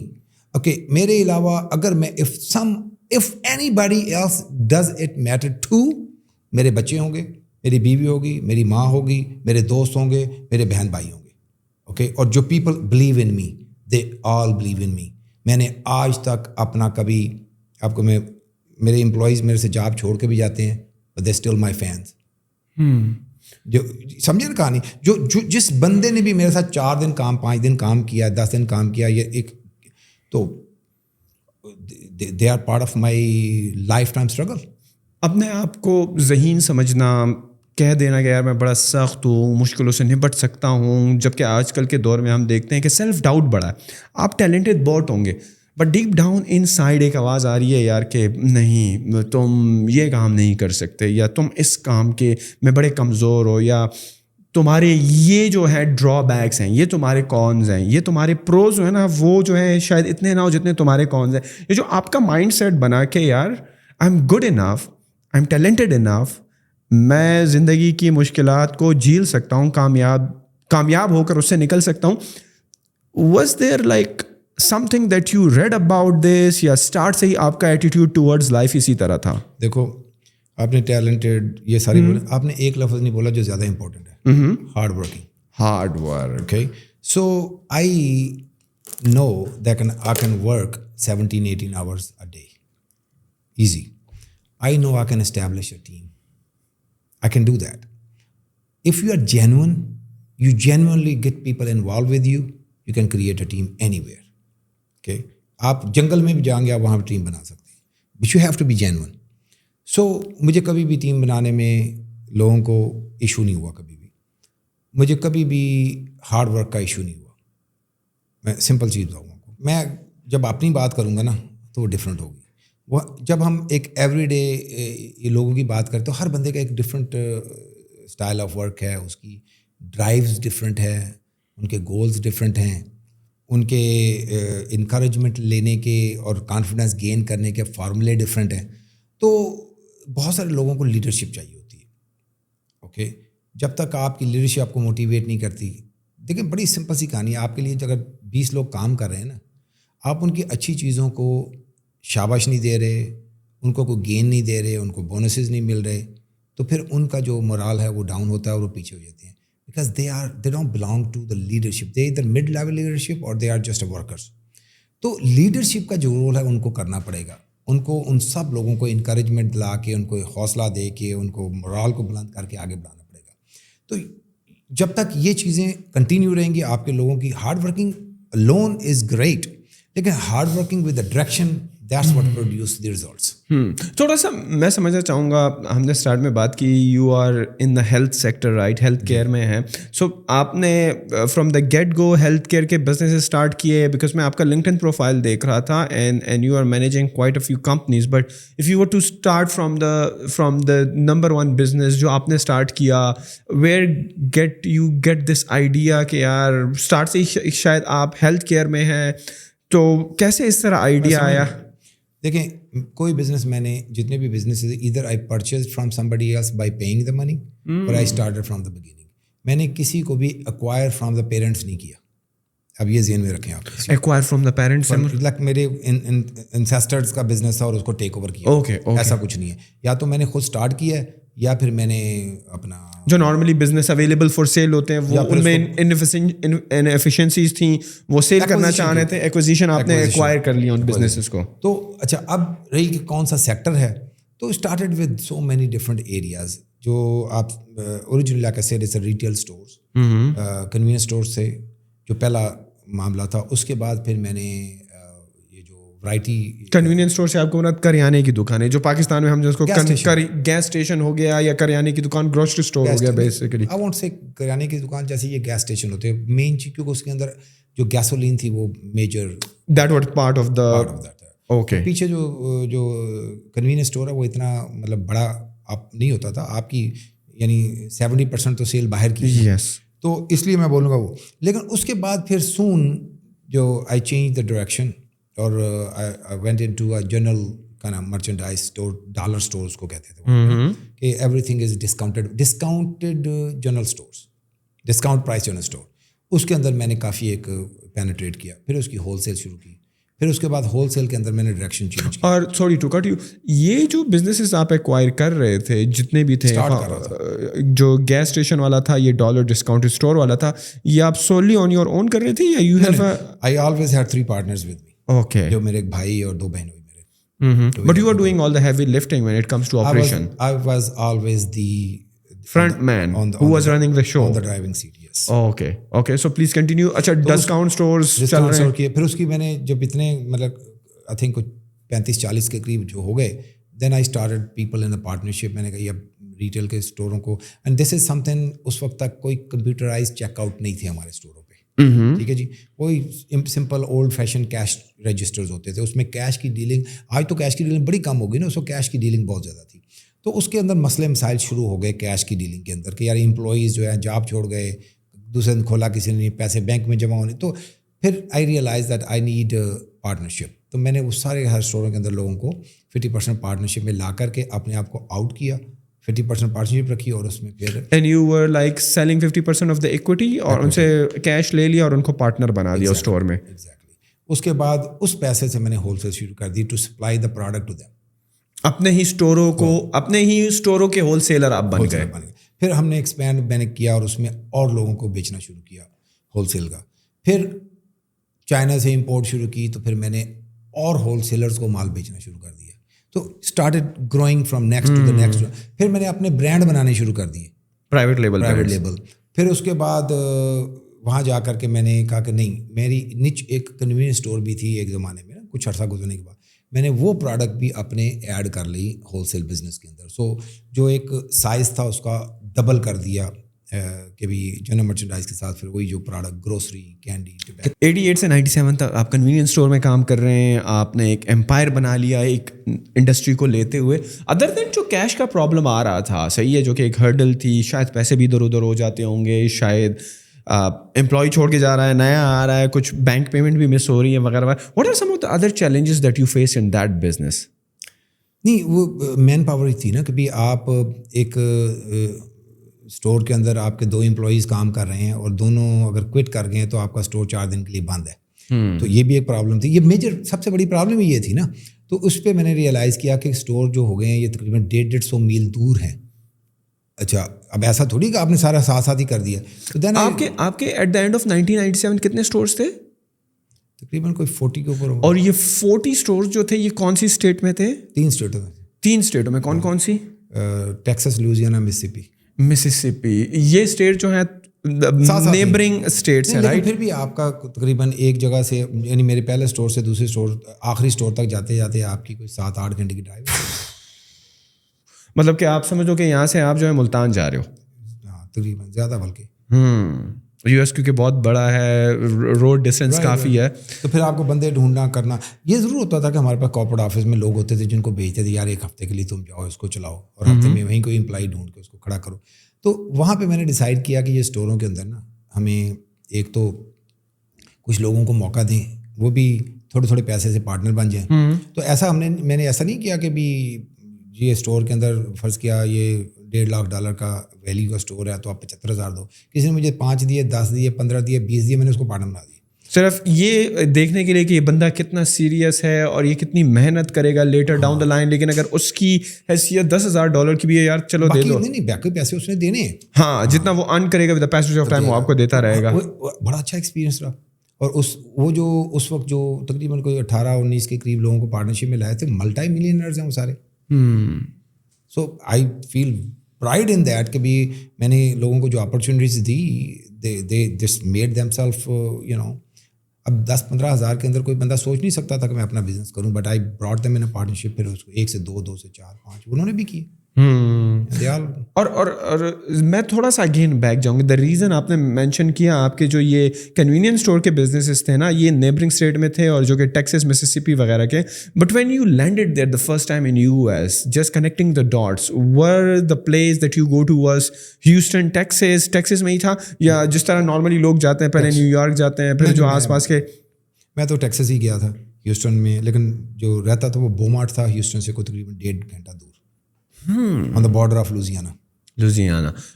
Okay, میرے علاوہ اگر میں if anybody else does it matter too, میرے بچے ہوں گے, میری بیوی ہوگی, میری ماں ہوگی, میرے دوست ہوں گے, میرے بہن بھائی ہوں گے. اوکے, اور جو people believe in me, they all believe in me. میں نے آج تک اپنا کبھی, آپ کو میرے امپلائیز میرے سے جاب چھوڑ کے بھی جاتے ہیں, but they're still my fans. جو سمجھے نا کہانی, جو جس بندے نے بھی میرے ساتھ 4 دن کام, 5 دن کام کیا, 10 دن کام کیا, یہ ایک تو they are part of my lifetime struggle.
اپنے آپ کو ذہین سمجھنا, کہہ دینا کہ یار میں بڑا سخت ہوں, مشکلوں سے نپٹ سکتا ہوں, جبکہ آج کل کے دور میں ہم دیکھتے ہیں کہ سیلف ڈاؤٹ بڑا ہے. آپ ٹیلنٹڈ بہت ہوں گے but deep down in side ایک آواز آ رہی ہے یار کہ نہیں تم یہ کام نہیں کر سکتے, یا تم اس کام کے میں بڑے کمزور ہو, یا تمہارے یہ جو ہے ڈرا بیکس ہیں, یہ تمہارے کونز ہیں, یہ تمہارے پروز جو ہے نا وہ جو ہے شاید اتنے نہ ہو جتنے تمہارے کونز ہیں. یہ جو آپ کا مائنڈ سیٹ بنا کہ یار I am good enough, I am talented enough, میں زندگی کی مشکلات کو جھیل سکتا ہوں, کامیاب ہو کر اس سے نکل سکتا ہوں. Was there like something that you read about this, یا اسٹارٹ سے ہی آپ کا ایٹیٹیوڈ ٹورڈز لائف اسی طرح تھا؟
دیکھو آپ نے ٹیلنٹڈ یہ ساری بولے, آپ نے ایک لفظ نہیں بولا جو زیادہ امپورٹنٹ ہے, hard working.
Hard work.
Okay, so I know that I can work 17-18 hours a day easy. I know I can establish a team. I can do that. If you are genuine, you genuinely get people involved with you, you can create a team anywhere. Okay, آپ جنگل میں بھی جائیں گے, آپ وہاں پہ ٹیم بنا سکتے ہیں, but you have to be genuine. So مجھے کبھی بھی ٹیم بنانے میں لوگوں کو ایشو نہیں ہوا, کبھی بھی مجھے کبھی بھی ہارڈ ورک کا ایشو نہیں ہوا. میں سمپل چیز بتاؤں آپ کو, میں جب اپنی بات کروں گا نا تو وہ ڈفرینٹ ہوگی. وہ جب ہم ایک ایوری ڈے یہ لوگوں کی بات کرتے ہو, ہر بندے کا ایک ڈفرینٹ اسٹائل آف ورک ہے, اس کی ڈرائیوز ڈفرینٹ ہے, ان کے گولز ڈفرینٹ ہیں, ان کے انکریجمنٹ لینے کے اور کانفیڈنس گین کرنے کے فارمولے ڈفرینٹ ہیں. تو بہت سارے لوگوں کو لیڈرشپ چاہیے ہوتی ہے. اوکے, جب تک آپ کی لیڈرشپ آپ کو موٹیویٹ نہیں کرتی, دیکھیں بڑی سمپل سی کہانی ہے. آپ کے لیے اگر 20 لوگ کام کر رہے ہیں نا, آپ ان کی اچھی چیزوں کو شاباش نہیں دے رہے, ان کو کوئی گین نہیں دے رہے, ان کو بونسز نہیں مل رہے, تو پھر ان کا جو مورال ہے وہ ڈاؤن ہوتا ہے اور وہ پیچھے ہو جاتے ہیں. Because they don't belong to the leadership. They either mid-level leadership or they are just workers. تو لیڈرشپ کا جو رول ہے ان کو کرنا پڑے گا. ان کو ان سب لوگوں کو انکریجمنٹ دلا کے, ان کو حوصلہ دے کے, ان کو مورال کو بلند کر کے آگے بڑھانا پڑے گا. تو جب تک یہ چیزیں کنٹینیو رہیں گی آپ کے لوگوں کی, hard working alone is great, لیکن hard working with direction, that's what produce the results.
تھوڑا سا میں سمجھنا چاہوں گا, ہم نے اسٹارٹ میں بات کی you are in the health sector, right, healthcare میں ہیں. سو آپ نے from the get go healthcare کے بزنس اسٹارٹ کیے, بیکاز میں آپ کا لنکڈ ان پروفائل دیکھ رہا تھا, and you are managing quite a few companies. But if you were to start from the number 1 business جو آپ نے اسٹارٹ کیا, ویئر گیٹ دس آئیڈیا کہ یار اسٹارٹ سے شاید آپ ہیلتھ کیئر میں ہیں, تو کیسے اس طرح آئیڈیا آیا؟
دیکھیں کوئی بزنس میں نے جتنے بھی بزنس ادھر I purchase from somebody else by paying the money or I started from the beginning. میں نے کسی کو بھی acquire from the parents نہیں کیا. اب یہ ذہن میں رکھیں آپ.
Acquire from the parents
like میرے انسیسٹرز کا بزنس تھا اور اس کو ٹیک اوور کیا. ایسا کچھ نہیں ہے. یا تو میں نے خود اسٹارٹ کیا ہے یا پھر میں نے اپنا
جو normally business available for sale ہوتے ہیں وہ ان میں انفیشینسیز تھیں, وہ سیل کرنا چاہ رہے تھے, ایکوزیشن آپ نے ایکوائر کر لیا ان بزنسز کو.
تو اچھا اب رہی کہ کون سا سیکٹر ہے, تو started with so many different areas. جو آپ originally like I said it's retail stores, convenience stores سے جو پہلا معاملہ تھا. اس کے بعد پھر میں نے یہ جو ورائٹی
کنوینئنس اسٹور سے آپ کو مراد کریانے کی دکان ہے جو پاکستان میں ہم جو اس کو گیس اسٹیشن ہو گیا یا کریانے کی دکان, گروسری اسٹور ہو گیا بیسیکلی.
آئی وانٹ سے کریانے کی دکان جیسے یہ گیس اسٹیشن ہوتے ہیں مین چیز, کیونکہ اس کے اندر جو گیسولین تھی وہ major
that was part of the okay.
پیچھے جو کنوینئنس اسٹور ہے وہ اتنا مطلب بڑا آپ نہیں ہوتا تھا, آپ کی یعنی 70% تو سیل باہر کی.
یس. تو
اس لیے میں بولوں گا وہ. لیکن اس کے بعد پھر سون جو آئی چینج دا ڈائریکشن اور I went into a general کا نام مرچنڈائز اسٹور, ڈالر اسٹور اس کو کہتے تھے کہ everything is discounted general stores, discount price general store. اس کے اندر میں نے کافی ایک پینیٹریٹ کیا, پھر اس کی ہول سیل شروع کی, پھر اس کے بعد ہول سیل کے اندر میں نے ڈائریکشن چینج کی.
اور سوری ٹو کٹ یو, یہ جو بزنسز آپ ایکوائر کر رہے تھے جتنے بھی تھے, جو گیس اسٹیشن والا تھا, یہ ڈالر ڈسکاؤنٹ اسٹور والا تھا, یہ آپ سوللی آن یور اون کر رہے تھے یا you have?
I always had 3 partners with me.
Okay.
جو میرے ایک بھائی اور 2 بہن ہوئی میرے.
But you are doing all the heavy lifting when it comes to operation.
I was always the
front man who was running the show.
On the driving seat, yes.
Okay. So please continue. اچھا discount stores چل رہے ہیں.
پھر اس کی میں نے جب اتنے مطلب I think 35-40 کے قریب جو ہو گئے, then I started people in a partnership. میں نے کہا اب ریٹیل کے اسٹوروں کو, and this is something اس وقت تک کوئی کمپیوٹرائز چیک آؤٹ نہیں تھے ہمارے اسٹوروں پہ. ٹھیک ہے جی, وہی simple old fashion cash registers ہوتے تھے. اس میں کیش کی ڈیلنگ, آج تو کیش کی ڈیلنگ بڑی کم ہو گئی نا, اس کو کیش کی ڈیلنگ بہت زیادہ تھی. تو اس کے اندر مسئلے مسائل شروع ہو گئے کیش کی ڈیلنگ کے اندر کہ یار امپلائیز جو ہے جاب چھوڑ گئے, دوسرے دن کھولا کسی نے, پیسے بینک میں جمع ہونے. تو پھر I realize that I need partnership. تو میں نے اس سارے ہر اسٹوروں کے اندر لوگوں کو 50% پارٹنرشپ میں لا کر کے اپنے آپ کو آؤٹ کیا, 50% پارٹنرشپ رکھی, اور اس میں پھر
and you were like selling 50% of the equity, اور ان سے کیش لے لیا اور ان کو پارٹنر بنا دیا اسٹور میں.
ایگزیکٹلی. اس کے بعد اس پیسے سے میں نے ہول سیل شروع کر دی to supply the product to them.
اپنے ہی اسٹوروں کو, اپنے ہی اسٹوروں کے ہول سیلر آپ بن گئے.
پھر ہم نے ایکسپینڈ میں نے کیا اور اس میں اور لوگوں کو بیچنا شروع کیا ہول سیل کا. پھر چائنا سے امپورٹ شروع کی, تو پھر میں نے اور ہول سیلرز کو مال بیچنا شروع کر دیا. تو started growing from next to the next. پھر میں نے اپنے برانڈ بنانے شروع کر دیے,
پرائیویٹ لیبل.
پھر اس کے بعد وہاں جا کر کے میں نے کہا کہ نہیں, میری نچ ایک کنوینئنس اسٹور بھی تھی ایک زمانے میں, کچھ عرصہ گزرنے کے بعد میں نے وہ پروڈکٹ بھی اپنے ایڈ کر لی ہول سیل بزنس کے اندر. سو جو ایک سائز تھا اس کا ڈبل کر دیا کہ بھی جنرل مرچنڈائز کے ساتھ پھر وہی جو پروڈکٹ گروسری, کینڈی.
88 سے 97 تک آپ کنوینئنس اسٹور میں کام کر رہے ہیں, آپ نے ایک امپائر بنا لیا ایک انڈسٹری کو لیتے ہوئے. ادر دین جو کیش کا پرابلم آ رہا تھا, صحیح ہے, جو کہ ایک ہرڈل تھی, شاید پیسے بھی ادھر ادھر ہو جاتے ہوں گے, شاید امپلائی چھوڑ کے جا رہا ہے, نیا آ رہا ہے, کچھ بینک پیمنٹ بھی مس ہو رہی ہے وغیرہ وغیرہ. What are some of the other challenges that you face in that business?
نہیں, وہ مین پاور ہی تھی نا کہ بھی آپ ایک اسٹور کے اندر آپ کے 2 امپلائیز کام کر رہے ہیں اور دونوں اگر کوئٹ کر گئے تو آپ کا اسٹور 4 دن کے لیے بند ہے. تو یہ بھی ایک پرابلم تھی. یہ میجر سب سے بڑی پرابلم یہ تھی نا. تو اس پہ میں نے ریئلائز کیا کہ اسٹور جو ہو گئے ہیں یہ تقریباً 150 میل دور ہیں. اچھا, اب ایسا تھوڑی کہ آپ نے سارا ساتھ ساتھ ہی کر دیا. تو دین
آپ کے ایٹ دا اینڈ آف 1997 کتنے اسٹورس تھے؟
تقریباً کوئی 40 کے اوپر. اور
یہ 40 اسٹورس جو تھے یہ کون سی اسٹیٹ میں تھے؟
3 اسٹیٹوں میں.
3 اسٹیٹوں میں کون کون سی؟
Texas, Louisiana,
Mississippi. یہ اسٹیٹ جو ہے نیبرنگ اسٹیٹس ہیں, رائٹ؟
پھر بھی آپ کا تقریباً ایک جگہ سے, یعنی میرے پہلے اسٹور سے دوسرے اسٹور, آخری اسٹور تک جاتے جاتے آپ کی کوئی 7-8 گھنٹے کی ڈرائیو.
مطلب کہ آپ سمجھو کہ یہاں سے آپ جو ہے ملتان جا رہے ہو.
ہاں, تقریباً زیادہ بلکہ.
یو ایس کیونکہ بہت بڑا ہے, روڈ ڈسٹینس کافی ہے.
تو پھر آپ کو بندے ڈھونڈنا کرنا. یہ ضرور ہوتا تھا کہ ہمارے پاس کارپوریٹ آفس میں لوگ ہوتے تھے جن کو بھیجتے تھے یار ایک ہفتے کے لیے تم جاؤ اس کو چلاؤ, اور ہفتے میں وہیں کوئی امپلائی ڈھونڈ کے اس کو کھڑا کرو. تو وہاں پہ میں نے ڈیسائیڈ کیا کہ یہ اسٹوروں کے اندر نا ہمیں ایک تو کچھ لوگوں کو موقع دیں, وہ بھی تھوڑے تھوڑے پیسے سے پارٹنر بن جائیں. تو ایسا میں نے ایسا نہیں کیا کہ بھی یہ اسٹور کے اندر فرض کیا یہ $1.5 lakh کا ویلیو کا اسٹور ہے تو آپ 75,000 دو. کسی نے مجھے 5 دیے, 10 دیے, 15 دیے, 20 دیے, میں نے اس کو پارٹنر بنا دیا.
صرف یہ دیکھنے کے لیے کہ یہ بندہ کتنا سیریس ہے اور یہ کتنی محنت کرے گا لیٹر ڈاؤن دا لائن. لیکن اگر اس کی حیثیت $10,000 کی بھی ہے یار, چلو دے دو.
نہیں باقی پیسے اس نے دینے ہیں.
ہاں, جتنا وہ ارن کرے گا with the passage of time وہ آپ کو دیتا رہے گا.
بڑا اچھا ایکسپیرینس رہا. اور وہ جو اس وقت جو تقریباً کوئی 18-19 کے قریب لوگوں کو پارٹنرشپ میں لائے تھے, ملٹی ملینئرز ہیں وہ سارے. سو آئی فیل پرائڈ ان دیٹ کہ بھی میں نے لوگوں کو جو opportunities the, they just made them self اب 10-15 ہزار کے اندر کوئی بندہ سوچ نہیں سکتا تھا کہ میں اپنا بزنس کروں, but I brought them in partnership. پھر اس کو 1 سے 2, 2 سے 4, 5 انہوں نے بھی کیے.
اور میں تھوڑا سا اگین بیک جاؤں گا. دا ریزن آپ نے مینشن کیا آپ کے جو یہ کنوینئنس اسٹور کے بزنسز تھے نا, یہ نیبرنگ اسٹیٹ میں تھے اور جو کہ ٹیکسس, مسسپی وغیرہ کے. But when you landed there the first time in US, just connecting the dots, where the place that you go to was Houston, Texas میں ہی تھا, یا جس طرح نارملی لوگ جاتے ہیں پہلے نیو یارک جاتے ہیں, پھر جو آس پاس کے.
میں تو ٹیکسس ہی گیا تھا ہیوسٹن میں, لیکن جو رہتا تھا وہ بومارٹ تھا ہیوسٹن سے کوئی تقریباً 1.5 گھنٹہ دور, on the border of Louisiana.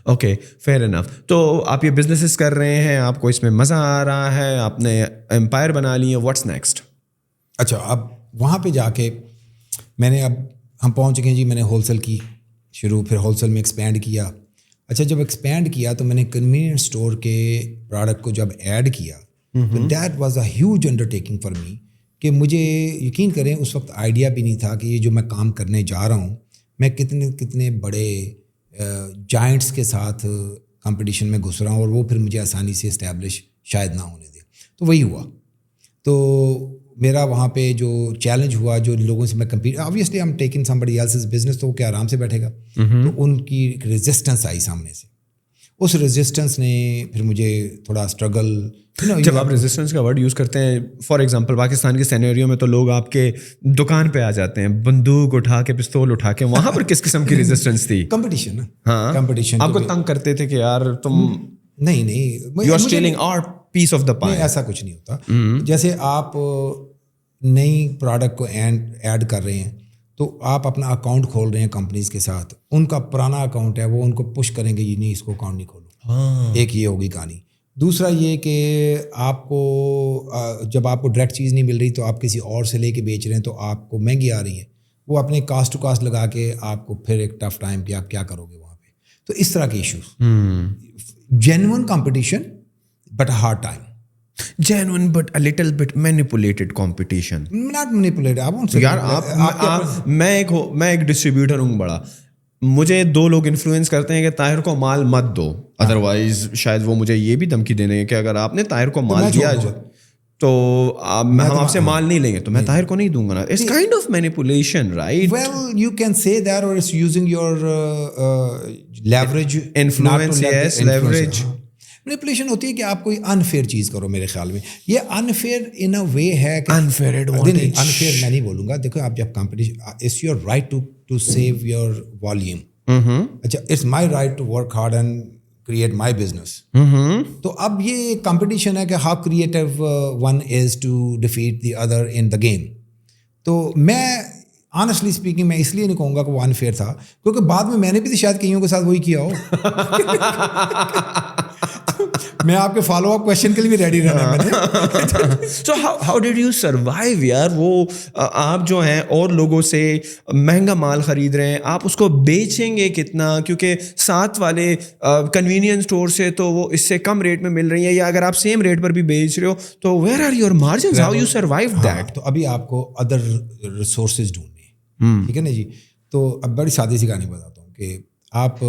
Okay, fair enough. تو آپ یہ بزنسز کر رہے ہیں, آپ کو اس میں مزہ آ رہا ہے, آپ نے امپائر بنا لی ہے, واٹس نیکسٹ؟ اچھا, اب وہاں پہ جا کے میں نے, اب ہم پہنچ گئے جی, میں نے ہول سیل کی شروع, پھر ہول سیل میں ایکسپینڈ کیا. اچھا, جب ایکسپینڈ کیا تو میں نے کنوینئنس اسٹور کے پروڈکٹ کو جب ایڈ کیا, that was a huge undertaking for me. کہ مجھے یقین کریں اس وقت آئیڈیا بھی نہیں تھا کہ یہ جو میں کام کرنے جا رہا ہوں, میں کتنے بڑے جائنٹس کے ساتھ کمپٹیشن میں گھس رہا ہوں, اور وہ پھر مجھے آسانی سے اسٹیبلش شاید نہ ہونے دے. تو وہی ہوا. تو میرا وہاں پہ جو چیلنج ہوا, جو لوگوں سے میں compete, obviously I am taking somebody else's business, تو وہ کیا آرام سے بیٹھے گا. تو ان کی ایک ریزسٹنس آئی سامنے سے. اس ریزسٹنس نے پھر مجھے تھوڑا اسٹرگل.
جب آپ ریزسٹنس کا ورڈ یوز کرتے ہیں, فار ایگزامپل پاکستان کے سینیریو میں تو لوگ آپ کے دکان پہ آ جاتے ہیں بندوق اٹھا کے, پستول اٹھا کے, وہاں پر کس قسم کی ریزسٹنس تھی؟
کمپٹیشن.
ہاں,
کمپٹیشن
آپ کو تنگ کرتے تھے کہ یار تم
نہیں
you are stealing our piece of the pie.
ایسا کچھ نہیں ہوتا. جیسے آپ نئی پروڈکٹ کو ایڈ کر رہے ہیں تو آپ اپنا اکاؤنٹ کھول رہے ہیں کمپنیز کے ساتھ, ان کا پرانا اکاؤنٹ ہے, وہ ان کو پش کریں گے, یہ نہیں اس کو اکاؤنٹ نہیں کھولو. ایک یہ ہوگی کہانی. دوسرا یہ کہ آپ کو جب آپ کو ڈائریکٹ چیز نہیں مل رہی تو آپ کسی اور سے لے کے بیچ رہے ہیں, تو آپ کو مہنگی آ رہی ہے, وہ اپنے کاسٹ ٹو کاسٹ لگا کے آپ کو پھر ایک ٹف ٹائم کہ آپ کیا کرو گے وہاں پہ. تو اس طرح کے issues. Genuine competition but hard time.
Genuine but a little bit manipulated competition.
Not manipulated. I won't say.
یار میں ایک ڈسٹریبیوٹر ہوں بڑا, مجھے 2 لوگ انفلوئنس کرتے ہیں کہ طاہر کو مال مت دو, ادروائز شاید وہ مجھے یہ بھی دھمکی دینے کہ اگر آپ نے طاہر کو مال دیا تو ہم آپ سے مال نہیں لیں گے, تو میں طاہر کو نہیں دوں گا نا. It's kind of manipulation, right?
Well, you can say that, or it's using your leverage.
Influence, yes, leverage.
Manipulation ہوتی ہے کہ آپ کوئی انفیئر چیز کرو. میرے خیال میں یہ انفیئر ان اے وے ہے کہ
انفیئر
انفیئر میں نہیں بولوں گا. دیکھو آپ جب competition, it's your right to save your volume. اچھا, it's my right to work hard and create my business. تو اب یہ کمپٹیشن ہے کہ how creative one is to defeat the other in the game. تو میں آنیسٹلی اسپیکنگ میں اس لیے نہیں کہوں گا کہ وہ انفیئر تھا, کیونکہ بعد میں نے بھی شاید کئیوں کے ساتھ وہی کیا ہو. میں آپ کے فالو اپ کویشچن کے لیے بھی ریڈی رہنا ہے.
So how did you survive یار؟ وہ آپ جو ہیں اور لوگوں سے مہنگا مال خرید رہے ہیں, آپ اس کو بیچیں گے کتنا؟ کیونکہ ساتھ والے کنوینئنس اسٹور سے تو وہ اس سے کم ریٹ میں مل رہی ہیں, یا اگر آپ سیم ریٹ پر بھی بیچ رہے ہو تو where are your margins? How you survive that?
تو ابھی آپ کو ادر ریسورسز ڈھونڈنے ہیں, ٹھیک ہے نا جی. تو اب بڑی سادی سی کہانی بتاتا ہوں کہ آپ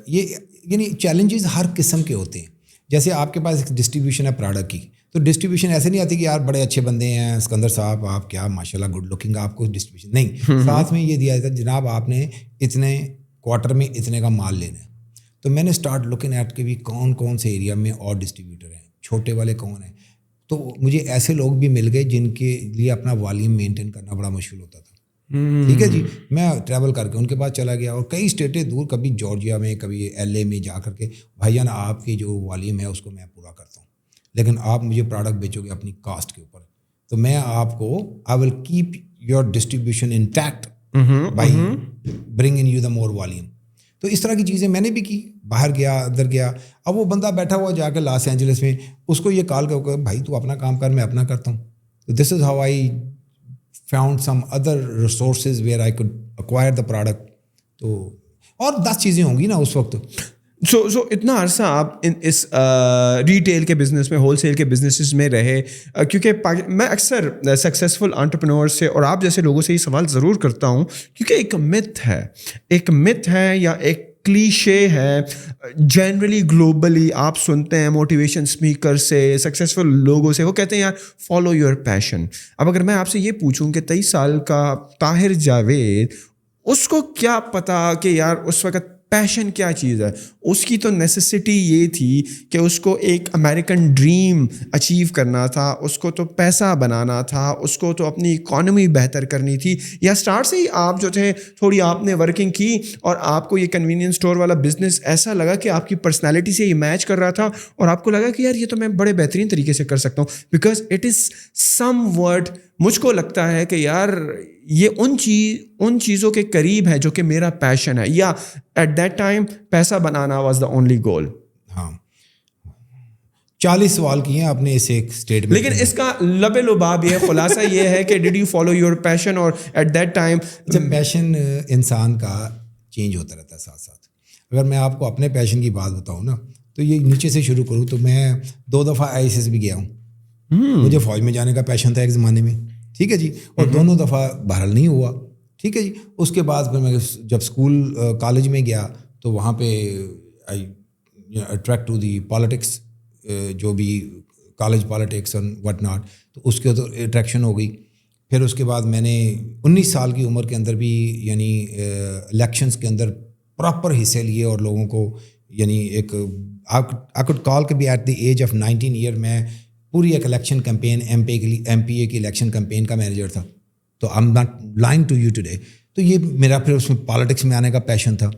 یہ یعنی چیلنجز ہر قسم کے ہوتے ہیں. جیسے آپ کے پاس ایک ڈسٹریبیوشن ہے پروڈکٹ کی, تو ڈسٹریبیوشن ایسے نہیں آتی کہ یار بڑے اچھے بندے ہیں اسکندر صاحب, آپ کیا ماشاء اللہ گڈ لکنگ, آپ کو ڈسٹریبیوشن نہیں. ساتھ میں یہ دیا جاتا ہے جناب آپ نے اتنے کوارٹر میں اتنے کا مال لینا ہے. تو میں نے اسٹارٹ لکنگ ایٹ کے بھی کون سے ایریا میں اور ڈسٹریبیوٹر ہیں, چھوٹے والے کون ہیں. تو مجھے ایسے لوگ بھی مل گئے جن کے لیے اپنا والیوم مینٹین کرنا بڑا مشکل ہوتا تھا. ٹھیک ہے جی, میں ٹریول کر کے ان کے پاس چلا گیا, اور کئی اسٹیٹیں دور, کبھی جارجیا میں, کبھی LA میں جا کر کے, بھائی جان آپ کی جو والیوم ہے اس کو میں پورا کرتا ہوں, لیکن آپ مجھے پروڈکٹ بیچو گے اپنی کاسٹ کے اوپر. تو میں آپ کو I will keep your distribution intact by bringing you the more volume. تو اس طرح کی چیزیں میں نے بھی کی, باہر گیا, اندر گیا. اب وہ بندہ بیٹھا ہوا جا کے لاس اینجلس میں, اس کو یہ کال کر بھائی تو اپنا کام کر, میں اپنا کرتا ہوں. This is how I found some other resources where I could acquire the product. تو اور 10 چیزیں ہوں گی نا اس وقت.
سو اتنا عرصہ آپ اس ریٹیل کے بزنس میں, ہول سیل کے بزنسز میں رہے, کیونکہ میں اکثر سکسیزفل انٹرپرینور سے اور آپ جیسے لوگوں سے یہ سوال ضرور کرتا ہوں, کیونکہ ایک متھ ہے یا ایک کلیشے ہے جنرلی گلوبلی آپ سنتے ہیں موٹیویشن اسپیکر سے, سکسیزفل لوگوں سے, وہ کہتے ہیں یار فالو یور پیشن. اب اگر میں آپ سے یہ پوچھوں کہ 23 سال کا طاہر جاوید, اس کو کیا پتا کہ یار اس وقت پیشن کیا چیز ہے؟ اس کی تو نیسیسٹی یہ تھی کہ اس کو ایک امریکن ڈریم اچیو کرنا تھا, اس کو تو پیسہ بنانا تھا, اس کو تو اپنی اکانومی بہتر کرنی تھی, یا اسٹارٹ سے ہی آپ جو تھے تھوڑی آپ نے ورکنگ کی اور آپ کو یہ کنوینئنس اسٹور والا بزنس ایسا لگا کہ آپ کی پرسنالٹی سے یہ میچ کر رہا تھا اور آپ کو لگا کہ یار یہ تو میں بڑے بہترین طریقے سے کر سکتا ہوں, because it is some word, مجھ کو لگتا ہے کہ یار یہ ان چیزوں کے قریب ہے جو کہ میرا پیشن ہے, یا ایٹ دیٹ ٹائم پیسہ بنانا واز دا اونلی گول.
ہاں 40 سوال کیے ہیں آپ نے اس ایک اسٹیٹمنٹ,
لیکن اس کا لب لباب یہ خلاصہ یہ ہے کہ did you follow your passion, اور ایٹ دیٹ ٹائم
جب پیشن انسان کا چینج ہوتا رہتا ہے ساتھ ساتھ. اگر میں آپ کو اپنے پیشن کی بات بتاؤں نا, تو یہ نیچے سے شروع کروں تو میں 2 دفعہ IAS بھی گیا ہوں. مجھے فوج میں جانے کا پیشن تھا ایک زمانے میں, ٹھیک ہے جی, اور دونوں دفعہ بہرحال نہیں ہوا, ٹھیک ہے جی. اس کے بعد پھر میں جب اسکول کالج میں گیا تو وہاں پہ آئی اٹریکٹ ٹو دی پالیٹکس, جو بھی college politics and what not, تو اس کے تو اٹریکشن ہو گئی. پھر اس کے بعد میں نے 19 سال کی عمر کے اندر بھی یعنی الیکشنس کے اندر پراپر حصے لیے, اور لوگوں کو یعنی ایک آئی کوڈ کال کہ بھی at the age of 19 year میں پوری ایک الیکشن کمپین MPA کی الیکشن کمپین کا مینیجر تھا. تو I am not lying to you today. تو یہ میرا پھر اس میں پالیٹکس میں آنے کا پیشن تھا.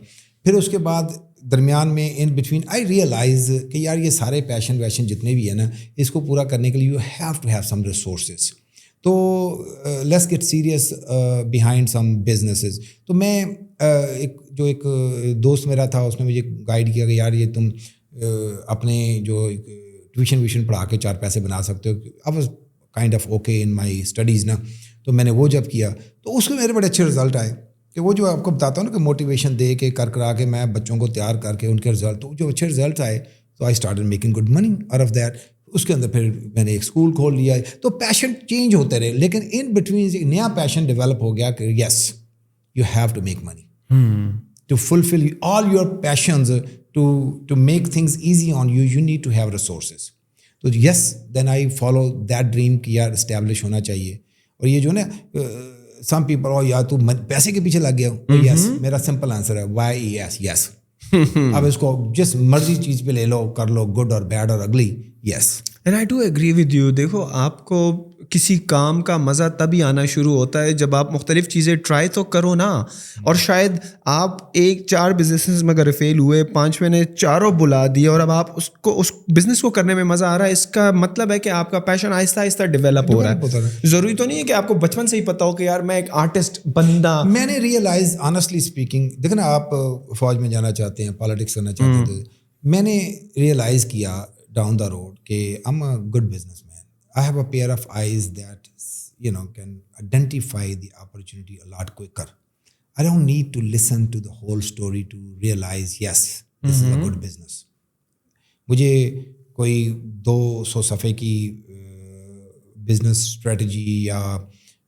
پھر اس کے بعد درمیان میں ان بٹوین آئی ریئلائز کہ یار یہ سارے پیشن ویشن جتنے بھی ہیں نا, اس کو پورا کرنے کے لیے you have to have some resources. تو let's get serious behind some businesses. تو میں ایک دوست میرا تھا, اس نے مجھے گائیڈ کیا کہ یار یہ تم اپنے جو ٹیوشن ویوشن پڑھا کے 4 پیسے بنا سکتے ہو. اب kind of okay in my studies نا. تو میں نے وہ جب کیا تو اس کے میرے بڑے اچھے رزلٹ آئے, کہ وہ جو آپ کو بتاتا ہوں نا کہ موٹیویشن دے کے کرا کے میں بچوں کو تیار کر کے ان کے رزلٹ, تو جو اچھے رزلٹ آئے تو I started making good money out of that. اس کے اندر پھر میں نے ایک اسکول کھول لیا. تو پیشن چینج ہوتے رہے, لیکن ان بٹوین ایک نیا پیشن ڈیولپ ہو گیا کہ yes you have to make money to fulfil all your passions, to make things easy on you, you need to have resources. تو yes then I follow that dream کہ یار اسٹیبلش ہونا چاہیے. اور یہ جو نا سم پیپل اور یا تو پیسے کے پیچھے لگ گیا ہوں, یس میرا سمپل آنسر ہے وائی یس. اب اس کو جس مرضی چیز پہ لے لو, کر لو, گڈ اور بیڈ اور ugly, yes.
And I do agree with you. دیکھو آپ کو کسی کام کا مزہ تبھی آنا شروع ہوتا ہے جب آپ مختلف چیزیں ٹرائی تو کرو نا. اور شاید آپ 4 بزنسز میں اگر فیل ہوئے, 5ویں نے چاروں بلا دیا اور اب آپ اس بزنس کو کرنے میں مزہ آ رہا ہے, اس کا مطلب ہے کہ آپ کا پیشن آہستہ آہستہ ڈیولپ ہو رہا ہے. ضروری تو نہیں ہے کہ آپ کو بچپن سے ہی پتا ہو کہ یار میں ایک آرٹسٹ بندہ.
میں نے ریئلائز آنیسٹلی اسپیکنگ, دیکھیں نا آپ فوج میں جانا چاہتے ہیں, پالیٹکس کرنا چاہتے تھے, میں نے ریئلائز کیا ڈاؤن دا روڈ کہ I'm a good businessman. I have a pair of eyes that, can identify the opportunity a lot quicker. I don't need to listen to the whole story to realize, yes, this is a good business. مجھے کوئی 200 صفحے کی بزنس اسٹریٹجی یا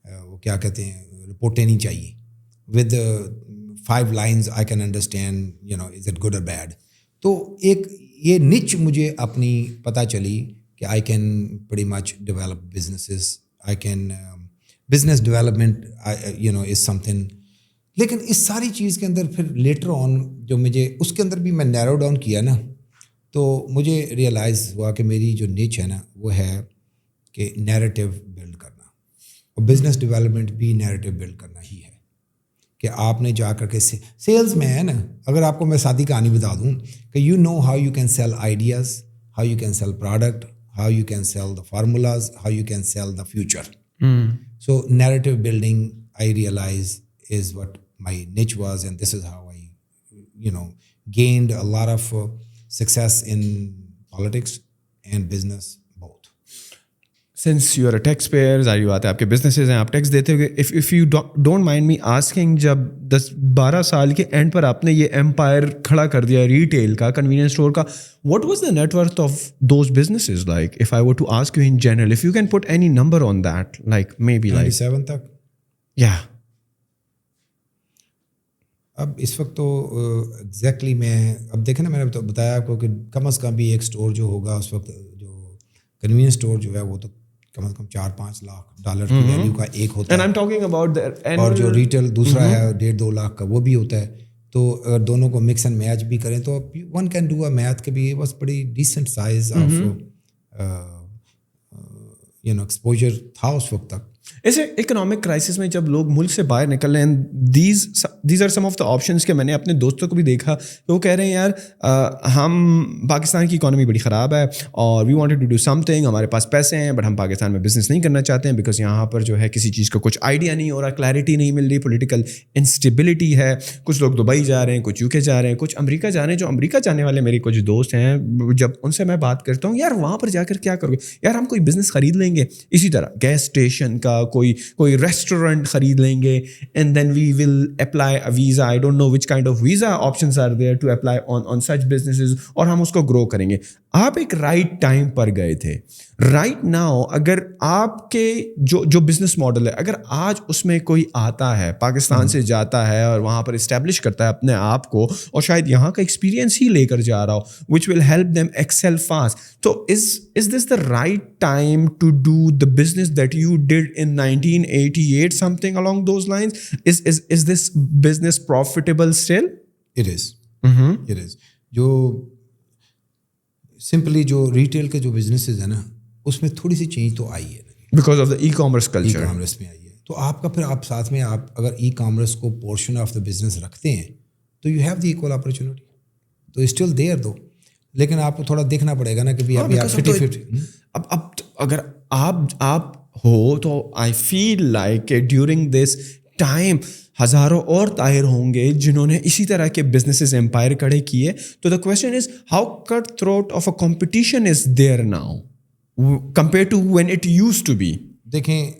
وہ کیا کہتے ہیں رپورٹیں نہیں چاہیے. With 5 lines I can understand, is it good or bad. تو ایک یہ نچ مجھے اپنی پتہ چلی کہ I can pretty much develop businesses, I can business development is some thing. لیکن اس ساری چیز کے اندر پھر لیٹر آن جو مجھے اس کے اندر بھی میں نیرو ڈاؤن کیا نا, تو مجھے ریئلائز ہوا کہ میری جو نچ ہے نا وہ ہے کہ نیریٹو بلڈ کرنا, اور بزنس ڈیولپمنٹ بھی نیریٹو بلڈ کرنا ہی ہے. کہ آپ نے جا کر کے سیلز میں ہے نا, اگر آپ کو میں سادی کہانی بتا دوں کہ you know how you can sell ideas, how you can sell product, how you can sell the formulas, how you can sell the future. So narrative building, I realize, is what my niche was, and this is how I gained a lot of success in politics and business both.
Since you are a taxpayer, ظاہر بات ہے آپ کے بزنسز ہیں, آپ ٹیکس دیتے ہوئے, if you don't mind me asking, جب 10-12 سال کے اینڈ پر آپ نے یہ ایمپائر کھڑا کر دیا ریٹیل کا, کنوینئنس اسٹور کا, what was the net worth of those businesses like, if I were to ask you in general, if you can put any number on that, like maybe like
97 تک.
yeah.
اب اس وقت تو ایگزیکٹلی میں اب دیکھیں نا, میں نے بتایا آپ کو کہ کم از کم بھی ایک اسٹور جو ہوگا اس وقت, جو کنوینئنس اسٹور جو ہے وہ تو کم از کم $4-5 لاکھ کی ویلیو کا ایک ہوتا
And I'm talking about the
ہے, اور جو ریٹیل دوسرا ہے 1.5-2 لاکھ کا وہ بھی ہوتا ہے. تو اگر دونوں کو مکس اینڈ میچ بھی کریں تو one can do a math کہ بھی بس بڑی ڈیسنٹ سائز آف ایکسپوجر تھا اس وقت تک.
ایسے اکنامک کرائسس میں جب لوگ ملک سے باہر نکل رہے ہیں, these are some of the options کہ میں نے اپنے دوستوں کو بھی دیکھا کہ وہ کہہ رہے ہیں یار ہم پاکستان کی اکانومی بڑی خراب ہے اور we wanted to do something, ہمارے پاس پیسے ہیں بٹ ہم پاکستان میں بزنس نہیں کرنا چاہتے ہیں بیکاز یہاں پر جو ہے کسی چیز کا کچھ آئیڈیا نہیں ہو رہا, کلیئرٹی نہیں مل رہی, پولیٹیکل انسٹیبلٹی ہے. کچھ لوگ دبئی جا رہے ہیں, کچھ UK جا رہے ہیں, کچھ امریکہ جا رہے ہیں. جو امریکہ جانے والے میرے کچھ دوست ہیں, جب ان سے میں بات کرتا ہوں یار وہاں پر جا کر کیا کرو گے, یار ہم کوئی بزنس خرید لیں گے, اسی طرح گیس اسٹیشن کا کوئی ریسٹورینٹ خرید لیں گے, and then we will apply a visa. I don't know which kind of visa options are there to apply on such businesses, اور ہم اس کو گرو کریں گے. آپ ایک رائٹ ٹائم پر گئے تھے. رائٹ ناؤ اگر آپ کے جو بزنس ماڈل ہے, اگر آج اس میں کوئی آتا ہے پاکستان سے جاتا ہے اور وہاں پر اسٹیبلش کرتا ہے اپنے آپ کو, اور شاید یہاں کا ایکسپیرینس ہی لے کر جا رہا ہو which will help them excel fast, تو is this the right time to do the business that you did in 1988, something along those lines? Is this business profitable still?
It is. It is. جو سمپلی جو ریٹیل کے جو بزنسز ہیں نا اس میں تھوڑی سی چینج تو آئی ہے
because of the e commerce culture.
E commerce میں آئی ہے تو آپ کا پھر آپ ساتھ میں آپ اگر ای کامرس کو پورشن آف دا بزنس رکھتے ہیں تو you have the equal opportunity, تو اسٹل دیئر دو, لیکن آپ کو تھوڑا دیکھنا پڑے گا نا کہ ابھی آپ 50-50.
اب اگر آپ ہو تو آئی فیل لائک کہ ڈیورنگ دس ٹائم ہزاروں اور طاہر ہوں گے جنہوں نے اسی طرح کے بزنسز امپائر کھڑے کیے. تو the question is how cut throat of a competition is there now compare to when it use to be.
دیکھیں,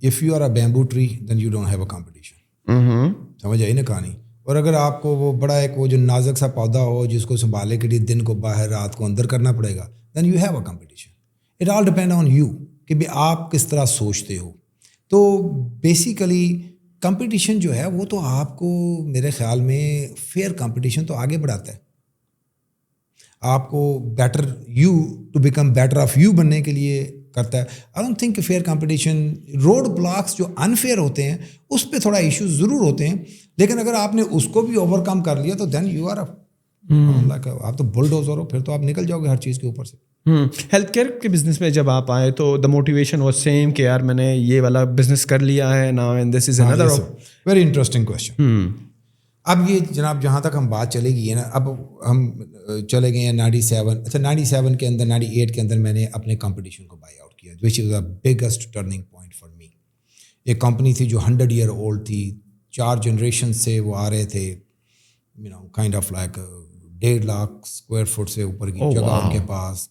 if you are a bamboo tree then you don't have a competition. سمجھ آئی نا کہانی. اور اگر آپ کو وہ بڑا ایک وہ جو نازک سا پودا ہو جس کو سنبھالنے کے لیے دن کو باہر رات کو اندر کرنا پڑے گا, then you have a competition. It all depend on you کہ بھی آپ کس طرح سوچتے ہو. تو بیسیکلی کمپٹیشن جو ہے وہ تو آپ کو میرے خیال میں فیئر کمپٹیشن تو آگے بڑھاتا ہے, آپ کو better you to become better of you بننے کے لیے کرتا ہے. آئی ڈونٹ تھنک کہ فیئر کمپٹیشن, روڈ بلاکس جو انفیئر ہوتے ہیں اس پہ تھوڑا ایشوز ضرور ہوتے ہیں, لیکن اگر آپ نے اس کو بھی اوور کم کر لیا تو دین یو آر آپ تو بلڈوزر ہو, پھر تو آپ نکل جاؤ گے ہر چیز کے اوپر سے.
ہیلتھ کیئر کے بزنس میں جب آپ آئے تو دا موٹیویشن واز سیم کہ یار میں نے یہ والا بزنس کر لیا ہے now and this is another.
Very interesting question. اب یہ جناب جہاں تک ہم بات چلے گی ہے نا, اب ہم چلے گئے ہیں 97. اچھا 97 کے اندر 98 کے اندر میں نے اپنے کمپٹیشن کو بائی آؤٹ کیا, which is a biggest turning point for me. ایک کمپنی تھی جو 100 ایئر اولڈ تھی, 4 جنریشن سے وہ آ رہے تھے, kind of like 1.5 lakh square feet سے اوپر کی جگہ ان کے پاس,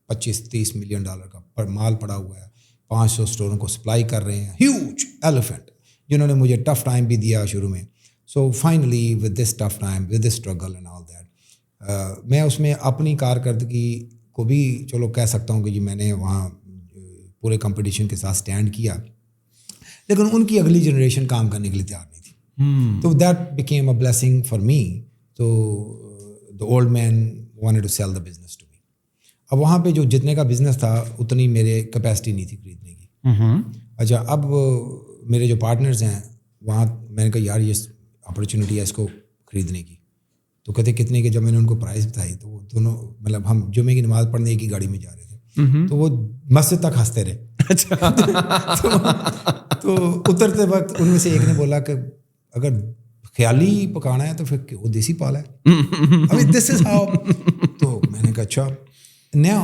25-30 ملین ڈالر کا مال پڑا ہوا ہے, 500 اسٹوروں کو سپلائی کر رہے ہیں. ہیوج ایلیفینٹ جنہوں نے مجھے ٹف ٹائم بھی دیا شروع میں. So finally with this tough time with this struggle and all that, میں اس میں اپنی کارکردگی کو بھی چلو کہہ سکتا ہوں کہ جی میں نے وہاں پورے کمپٹیشن کے ساتھ اسٹینڈ کیا, لیکن ان کی اگلی جنریشن کام کرنے کے لیے تیار نہیں تھی. تو that became a blessing for me. تو the old man wanted to sell the business to me. اب وہاں پہ جو جتنے کا بزنس تھا اتنی میرے کیپیسٹی نہیں تھی خریدنے کی. اچھا اب میرے جو پارٹنرز ہیں وہاں میں نے کہا یار یہ اپرچونیٹی ہے اس کو خریدنے کی, تو کہتے کتنے کے. جب میں نے ان کو پرائز بتائی تو وہ دونوں مطلب ہم جمعے کی نماز پڑھنے ایک ہی گاڑی میں جا رہے تھے, تو وہ مسجد تک ہنستے رہے. تو اترتے وقت ان میں سے ایک نے بولا کہ اگر خیالی پکانا ہے تو پھر وہ دیسی پالا ہے. دس از ہاؤ. تو میں نے کہا اچھا. Now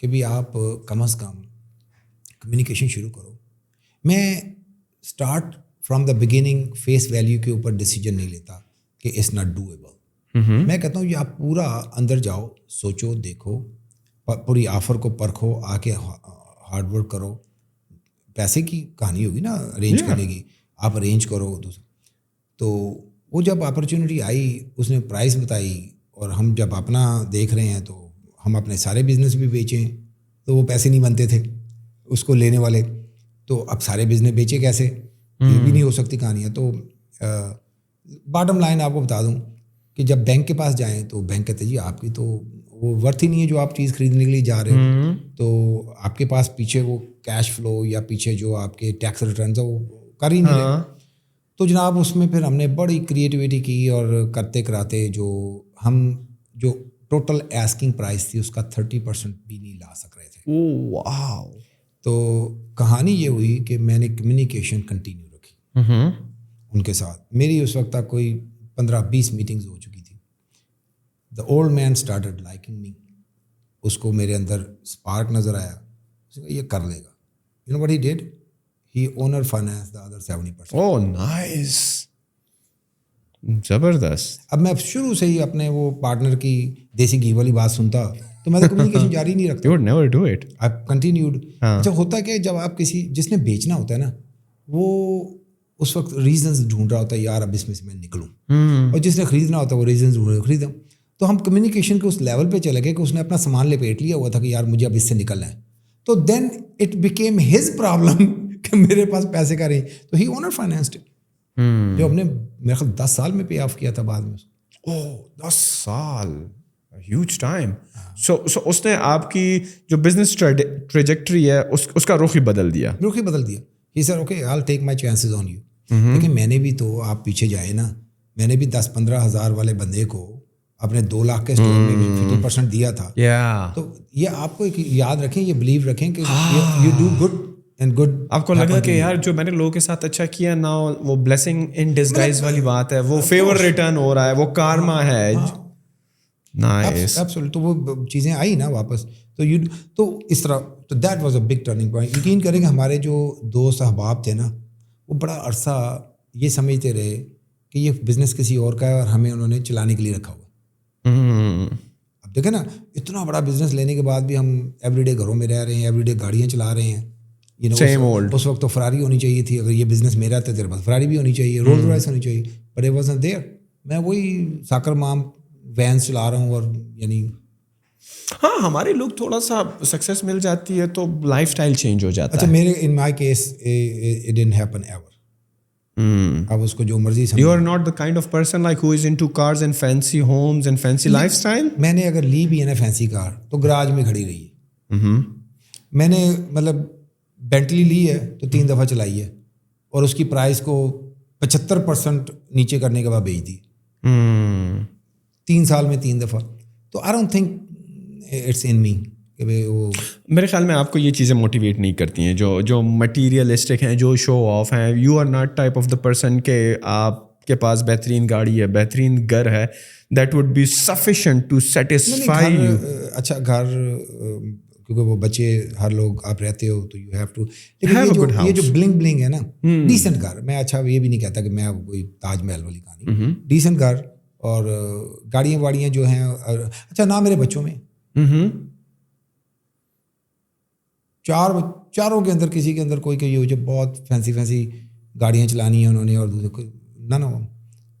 کہ بھی آپ کم از کم کمیونیکیشن شروع کرو. میں start from the beginning face value کے اوپر ڈیسیجن نہیں لیتا کہ اٹس ناٹ ڈویبل. میں کہتا ہوں یہ آپ پورا اندر جاؤ, سوچو, دیکھو, پوری آفر کو پرکھو, آ کے ہارڈ ورک کرو. پیسے کی کہانی ہوگی نا ارینج کرنے کی, آپ ارینج کرو. تو وہ جب اپرچونیٹی آئی, اس نے پرائز بتائی, اور ہم جب اپنا دیکھ رہے ہیں تو ہم اپنے سارے بزنس بھی بیچیں تو وہ پیسے نہیں بنتے تھے اس کو لینے والے. تو اب سارے بزنس بیچے کیسے, یہ بھی نہیں ہو سکتی کہانی ہے. تو باٹم لائن آپ کو بتا دوں کہ جب بینک کے پاس جائیں تو بینک کہتے جی آپ کی تو وہ ورتھ ہی نہیں ہے جو آپ چیز خریدنے کے لیے جا رہے ہو, تو آپ کے پاس پیچھے وہ کیش فلو یا پیچھے جو آپ کے ٹیکس ریٹرنز ہیں وہ کر ہی نہیں رہے. تو جناب اس میں پھر ہم نے بڑی کریٹیوٹی کی, اور کرتے کراتے جو ٹوٹل ایسکنگ پرائز تھی اس کا 30% بھی نہیں لا سک رہے تھے.
واو.
تو کہانی یہ ہوئی کہ میں نے کمیونیکیشن کنٹینیو رکھی ان کے ساتھ. میری اس وقت تک کوئی 15-20 میٹنگز ہو چکی تھی. The old man started liking me. اس کو میرے اندر اسپارک نظر آیا, یہ کر لے گا. You know what he did, he owner finance the other 70%.
Oh nice, زبردست.
اب میں شروع سے ہی اپنے وہ پارٹنر کی دیسی گھی والی بات سنتا تو میں تو کمیونیکیشن جاری نہیں رکھتا.
You would never do it.
آپ کنٹینیوڈ. اچھا ہوتا ہے کہ جب آپ جس نے بیچنا ہوتا ہے نا, وہ اس وقت ریزنز ڈھونڈ رہا ہوتا ہے, یار اب اس میں سے میں نکلوں. اور جس نے خریدنا ہوتا ہے وہ ریزنز ڈھونڈ رہا خریدوں. تو ہم کمیونیکیشن کے اس لیول پہ چلے گئے کہ اس نے اپنا سامان لپیٹ لیا ہوا تھا کہ یار مجھے اب اس سے نکلنا ہے. تو then it became his problem کہ میرے پاس پیسے کا رہی. تو ہی اونر فائنانسڈ جو ہم نے میرے خیال 10 سال میں پے آف کیا تھا بعد میں.
اوہ 10 سال, ہیوج ٹائم. سو اس نے آپ کی جو بزنس ٹریجیکٹری ہے اس کا رخ ہی بدل دیا.
He sir okay I will take my chances on you. لیکن میں نے بھی تو, آپ پیچھے جائے نا, میں نے بھی 10-15 ہزار والے بندے کو اپنے 2 لاکھ کے اسٹور میں بھی 50% دیا تھا. تو یہ آپ کو یاد رکھیں, یہ بلیو رکھیں کہ you do good and good. آپ
کو لگا کہ یار جو میں نے لوگوں کے ساتھ اچھا کیا نا, وہ بلیسنگ ان ڈسگائز والی بات ہے, وہ فیور ریٹرن ہو رہا ہے, وہ کارما ہے. نائس.
تو وہ چیزیں آئی نا واپس. تو اس طرح تو that was a big turning point. یقین کریں کہ ہمارے جو دوست احباب تھے نا, وہ بڑا عرصہ یہ سمجھتے رہے کہ یہ بزنس کسی اور کا ہے اور ہمیں انہوں نے چلانے کے لیے رکھا ہوا. اب دیکھیں نا, اتنا بڑا بزنس لینے کے بعد بھی ہم ایوری ڈے گھروں میں رہ رہے ہیں, ایوری ڈے گاڑیاں چلا رہے ہیں. اس وقت تو فراری ہونی چاہیے تھی. اگر یہ بزنس میرا تھا تیرے پاس فراری بھی ہونی چاہیے, رولز رائس ہونی چاہیے, بٹ اٹ وازنٹ دیئر. میں وہی ساکر مام وینس چلا رہا ہوں. اور یعنی
ہاں ہمارے لوگ تھوڑا سا سکسیس مل جاتی ہے تو لائف اسٹائل چینج ہو جاتا ہے.
اچھا میرے in my case it didn't happen ever. اب اس کو جو مرضی
you are not the kind of person like who is into cars and fancy homes and fancy lifestyle.
میں نے اگر لی بھی ہے نا فینسی کار تو گراج میں کھڑی رہی ہے. میں نے مطلب بینٹلی لی ہے تو 3 دفعہ چلائی ہے, اور اس کی پرائز کو 75% نیچے کرنے کے بعد بیچ دی 3 سال میں 3 دفعہ. تو I don't think it's in me کہ وہ,
میرے خیال میں آپ کو یہ چیزیں موٹیویٹ نہیں کرتی ہیں جو مٹیریلسٹک ہیں, جو شو آف ہیں. You are not type of the person کہ آپ کے پاس بہترین گاڑی ہے, بہترین گھر ہے, that would be sufficient to satisfy you.
اچھا گھر, کیونکہ وہ بچے ہر لوگ آپ رہتے ہو تو یو ہیو ٹو. لیکن یہ جو بلنگ بلنگ ہے نا, ڈیسنٹ گھر. میں اچھا یہ بھی نہیں کہتا کہ میں کوئی تاج محل والی کہانی, ڈیسنٹ گھر اور گاڑیاں واڑیاں جو ہیں. اچھا نہ میرے بچوں میں چاروں کے اندر کسی کے اندر کوئی کہ یہ جو بہت فینسی گاڑیاں چلانی ہیں انہوں نے, اور دوسرے کوئی نہ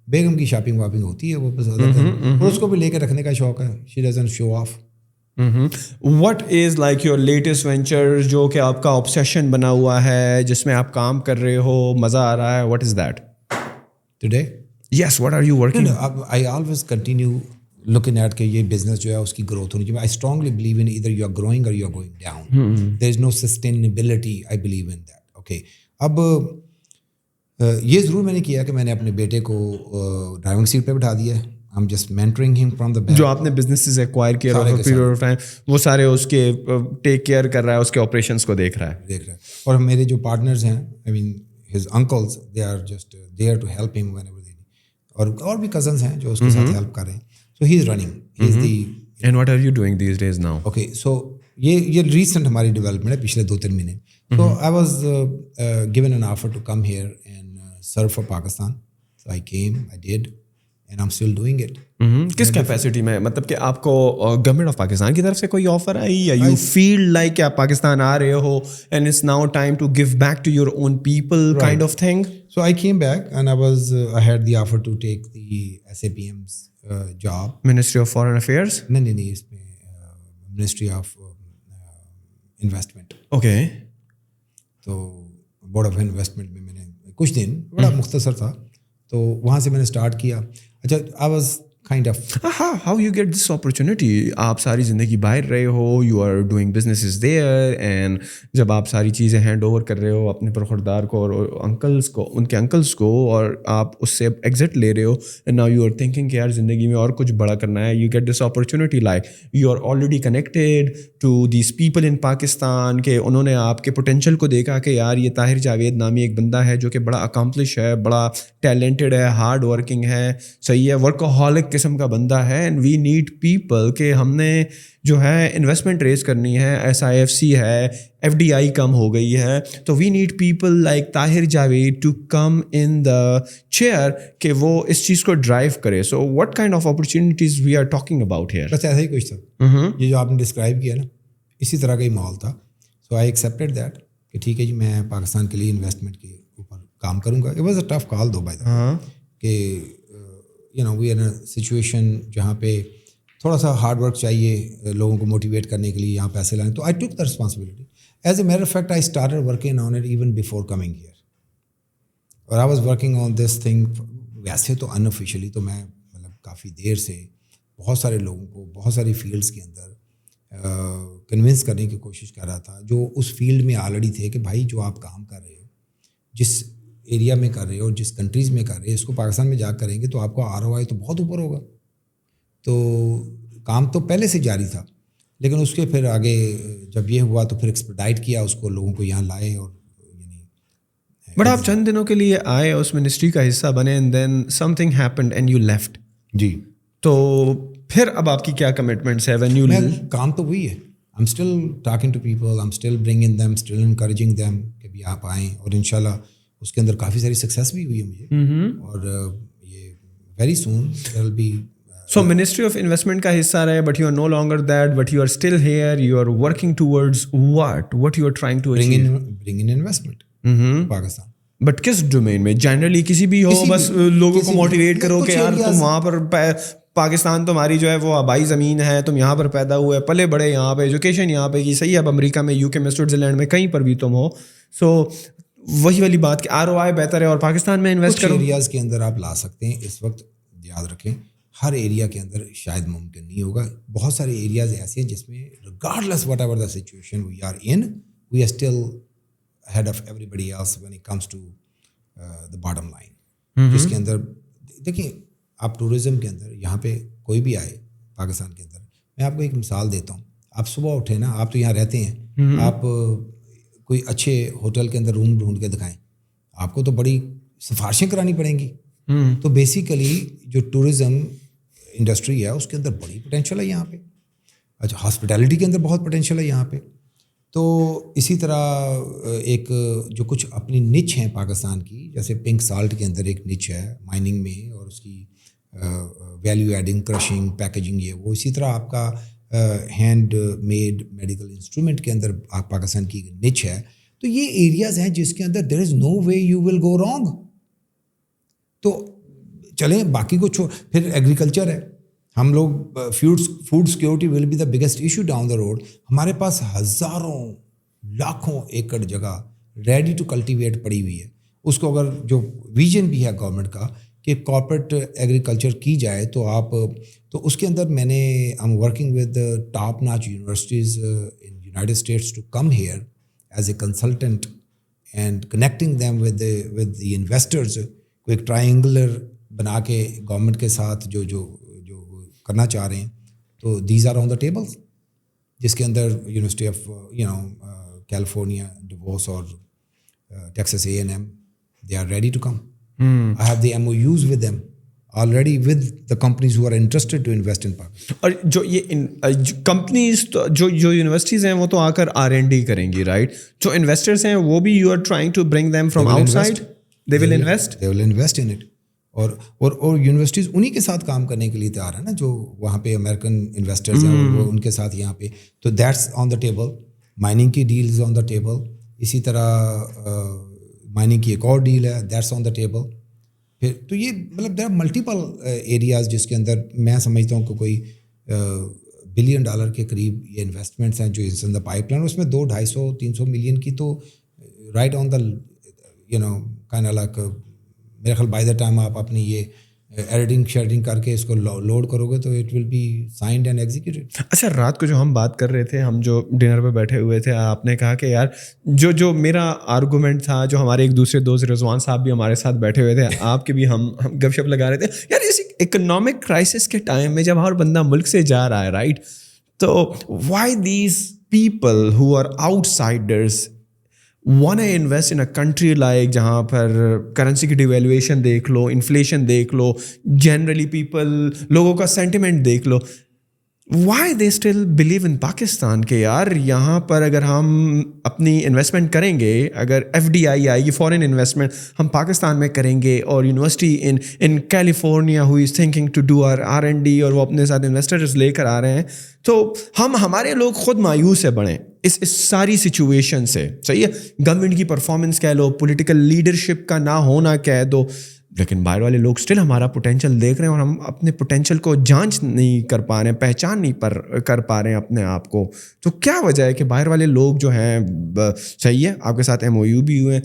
بیگم کی شاپنگ واپنگ ہوتی ہے وہ پسند ہے, اور اس کو بھی لے کے رکھنے کا شوق ہے. She doesn't show of.
What is like your latest venture جو کہ آپ کا آبسیشن بنا ہوا ہے, جس میں آپ کام کر رہے ہو, مزہ آ رہا ہے, what is that
today?
Yes, what are you working?
I always continue looking at کہ یہ بزنس جو ہے اس کی گروتھ ہونی چاہیے. I strongly believe in either you are growing or you are going down. There is no sustainability, I believe in that. Okay. اب یہ ضرور میں نے کیا کہ میں نے اپنے بیٹے کو ڈرائیونگ سیٹ پہ بٹھا دیا ہے. I'm just mentoring him from the back.
جو آپ نے بزنسز ایکوائر کیا over a period of time, وہ سارے اس کے ٹیک کیئر کر رہا ہے, اس کے آپریشنس کو دیکھ رہا ہے.
اور میرے جو پارٹنرز ہیں, I mean his uncles, they are just there to help him whenever they need. اور بھی کزنس ہیں جو اس کے ساتھ ہیلپ کر رہے ہیں. So he is running. He is the
And what are you doing these days now?
Okay, so یہ ریسنٹ ہماری ڈیولپمنٹ ہے پچھلے 2-3 مہینے. So I was given an offer to come here and serve for Pakistan. So I came, I did, and I'm still doing it.
کس کیپیسٹی میں, مطلب کہ آپ کو گورنمنٹ آف پاکستان کی طرف سے کوئی آفر آئی, یا یو فیل لائک کہ آپ پاکستان آ رہے ہو and it's now time to give back to your own people kind of thing?
So I came back and I had the offer to take the SAPM's job.
Ministry of Foreign Affairs?
نہیں اس میں Ministry of Investment.
Okay.
تو بورڈ آف انویسٹمنٹ میں میں نے کچھ دن, بڑا مختصر تھا, تو وہاں سے میں نے اسٹارٹ کیا. اچھا, I was kind of
how you get this opportunity? آپ ساری زندگی باہر رہے ہو, you are doing businesses there, and جب آپ ساری چیزیں ہینڈ اوور کر رہے ہو اپنے برخوردار کو اور انکلس کو, ان کے انکلس کو, اور آپ اس سے ایگزٹ لے رہے ہو, and now you are thinking کہ یار زندگی میں اور کچھ بڑا کرنا ہے, you get this opportunity like you are already connected to these people in Pakistan کہ انہوں نے آپ کے پوٹینشیل کو دیکھا کہ یار یہ طاہر جاوید نامی ایک بندہ ہے جو کہ بڑا اکمپلش ہے, بڑا ٹیلنٹڈ ہے, ہارڈ ورکنگ ہے, صحیح ہے, ورکہولک قسم کا بندہ ہے, اینڈ وی نیڈ پیپل کہ ہم نے جو ہے انویسٹمنٹ ریز کرنی ہے, SIFC ہے, FDI کم ہو گئی ہے, تو we need people like Tahir Javed to come in the chair کہ وہ اس چیز کو ڈرائیو کرے. So what kind of opportunities we are talking about here?
بس ایسا ہی کچھ تھا, یہ جو آپ نے ڈسکرائب کیا نا, اسی طرح کا ہی ماحول تھا. سو آئی ایکسیپٹیڈ دیٹ کہ ٹھیک ہے جی, میں پاکستان کے لیے انویسٹمنٹ کے اوپر کام کروں گا. It was a tough call though by the کہ وی آر ان سچویشن جہاں پہ تھوڑا سا ہارڈ ورک چاہیے لوگوں کو موٹیویٹ کرنے کے لیے, یہاں پیسے لانے. تو I took the responsibility. As a matter of fact I started working on it even before coming here, اور I was working on this thing. ویسے تو ان آفیشیلی تو میں مطلب کافی دیر سے بہت سارے لوگوں کو بہت ساری فیلڈس کے اندر کنونس کرنے کی کوشش کر رہا تھا جو اس فیلڈ میں آلریڈی تھے کہ بھائی جو آپ کام کر رہے ہو, جس ایریا میں کر رہے ہو, جس کنٹریز میں کر رہے ہیں, اس کو پاکستان میں جا کریں گے تو آپ کو ROI تو بہت اوپر ہوگا. تو کام تو پہلے سے جاری تھا, لیکن اس کے پھر آگے جب یہ ہوا تو پھر ایکسپیڈائٹ کیا اس کو, لوگوں کو یہاں لائے. اور
بٹ آپ چند دنوں کے لیے آئے, اس منسٹری کا حصہ بنے, and then something happened and you left.
جی,
تو پھر اب آپ کی کیا کمٹمنٹس ہے وین یو
کام تو وہی ہے. I'm still talking to people, I'm still bringing them, still encouraging them کہ بھی آپ آئیں, اور انشاءاللہ اس کے اندر کافی ساری سکسیس بھی ہوئی ہے مجھے. اور یہ very soon there will be
So Ministry of Investment کا حصہ رہے, but you are no longer that, but you are still here, you are working towards what you are trying to achieve?
bring in investment Pakistan.
But کس ڈومین میں؟ جنرلی کسی بھی ہو, بس لوگوں کو موٹیویٹ کرو کہ یار تم وہاں پر, پاکستان تمہاری جو ہے وہ آبائی زمین ہے, تم یہاں پر پیدا ہوئے, پلے بڑے یہاں پہ, ایجوکیشن یہاں پہ کی, صحیح ہے, اب امریکہ میں, UK میں, سوئٹزرلینڈ میں, کہیں پر بھی تم ہو. سو وہی والی بات کہ ROI بہتر ہے اور پاکستان میں انویسٹ کرو.
ایریاز کے اندر آپ لا سکتے ہیں. اس وقت یاد رکھیں ہر ایریا کے اندر شاید ممکن نہیں ہوگا. بہت سارے ایریاز ایسے ہیں جس میں regardless whatever the situation we are in, we are still ahead of everybody else when it comes to the bottom line. جس کے اندر دیکھیں آپ ٹورزم کے اندر یہاں پہ کوئی بھی آئے پاکستان کے اندر, میں آپ کو ایک مثال دیتا ہوں. آپ صبح اٹھے نا, آپ تو یہاں رہتے ہیں, آپ کوئی اچھے ہوٹل کے اندر روم ڈھونڈ کے دکھائیں, آپ کو تو بڑی سفارشیں کرانی پڑیں گی. تو بیسیکلی جو ٹورزم انڈسٹری ہے اس کے اندر بڑی پوٹینشیل ہے یہاں پہ. اچھا, ہاسپٹیلٹی کے اندر بہت پوٹینشیل ہے یہاں پہ. تو اسی طرح ایک جو کچھ اپنی نچ ہیں پاکستان کی, جیسے پنک سالٹ کے اندر ایک نچ ہے مائننگ میں, اور اس کی ویلیو ایڈنگ, کرشنگ, پیکیجنگ, یہ وہ. اسی طرح آپ کا ہینڈ میڈ میڈیکل انسٹرومنٹ کے اندر آپ پاکستان کی نچ ہے. تو یہ ایریاز ہیں جس کے اندر دیر از نو way you will go wrong. تو چلیں باقی کو پھر ایگریکلچر ہے. ہم لوگ food security will be the biggest issue down the road. ہمارے پاس ہزاروں لاکھوں ایکڑ جگہ ریڈی ٹو کلٹیویٹ پڑی ہوئی ہے. اس کو اگر جو ویژن بھی ہے گورنمنٹ کا کہ کارپوریٹ ایگریکلچر کی جائے تو اس کے اندر میں نے am working with top notch universities in United States to come here as a consultant and connecting them with the investors کو ایک ٹرائنگولر بنا کے گورنمنٹ کے ساتھ جو کرنا چاہ رہے ہیں. تو these are on the tables, جس کے اندر یونیورسٹی آف کیلیفورنیا ڈیووس اور Texas A&M, they are ready to come. I have the MOUs with them. already with the companies who are interested to invest in Pakistan.
اور جو یہ کمپنیز جو یونیورسٹیز ہیں وہ تو آ کر R&D کریں گی رائٹ. جو انویسٹرس ہیں وہ بھی you are trying to bring them from outside. They will invest
in it. اور یونیورسٹیز انہی کے ساتھ کام کرنے کے لیے تیار ہے نا جو وہاں پہ امریکن انویسٹرز ہیں وہ ان کے ساتھ یہاں پہ. تو that's on the table. Mining کی ڈیلز آن دا ٹیبل. اسی طرح مائننگ کی ایک اور ڈیل ہے دیٹس آن دا ٹیبل. پھر تو یہ مطلب دیر آر ملٹیپل ایریاز جس کے اندر میں سمجھتا ہوں کہ کوئی $1 بلین کے قریب یہ انویسٹمنٹس ہیں جو ان دا پائپ لائن. اس میں 200-250-300 ملین کی تو right on the kind of like میرے خیال بائی دا ٹائم آپ اپنی یہ ایڈیٹنگ کر کے اس کو لوڈ کرو گے تو it will be signed and executed.
اچھا رات کو جو ہم بات کر رہے تھے, ہم جو ڈنر پہ بیٹھے ہوئے تھے, آپ نے کہا کہ یار جو میرا آرگومنٹ تھا, جو ہمارے ایک دوسرے دوست رضوان صاحب بھی ہمارے ساتھ بیٹھے ہوئے تھے, آپ کے بھی ہم گپ شپ لگا رہے تھے یار اس اکنامک کرائسس کے ٹائم میں جب ہر بندہ ملک سے جا رہا ہے رائٹ, تو why these people who are outsiders wanna invest in a country like جہاں پر کرنسی کی ڈیویلویشن دیکھ لو, انفلیشن دیکھ لو, جنرلی لوگوں کا سینٹیمنٹ دیکھ لو, why they still believe in Pakistan کہ یار یہاں پر اگر ہم اپنی انویسٹمنٹ کریں گے, اگر FDI آئے گی فورن انویسٹمنٹ ہم پاکستان میں کریں گے, اور university in California who is thinking to do R&D اور وہ اپنے ساتھ انویسٹرز لے کر آ رہے ہیں, تو ہمارے لوگ خود مایوس بڑھیں اس ساری سچویشن سے. صحیح ہے, گورنمنٹ کی پرفارمنس کہہ لو, پولیٹیکل لیڈرشپ کا نہ ہونا کہہ دو, لیکن باہر والے لوگ اسٹل ہمارا پوٹینشیل دیکھ رہے ہیں اور ہم اپنے پوٹینشیل کو جانچ نہیں کر پا رہے ہیں, پہچان نہیں کر پا رہے ہیں اپنے آپ کو. تو کیا وجہ ہے کہ باہر والے لوگ جو ہیں, صحیح ہے آپ کے ساتھ MOU بھی ہوئے,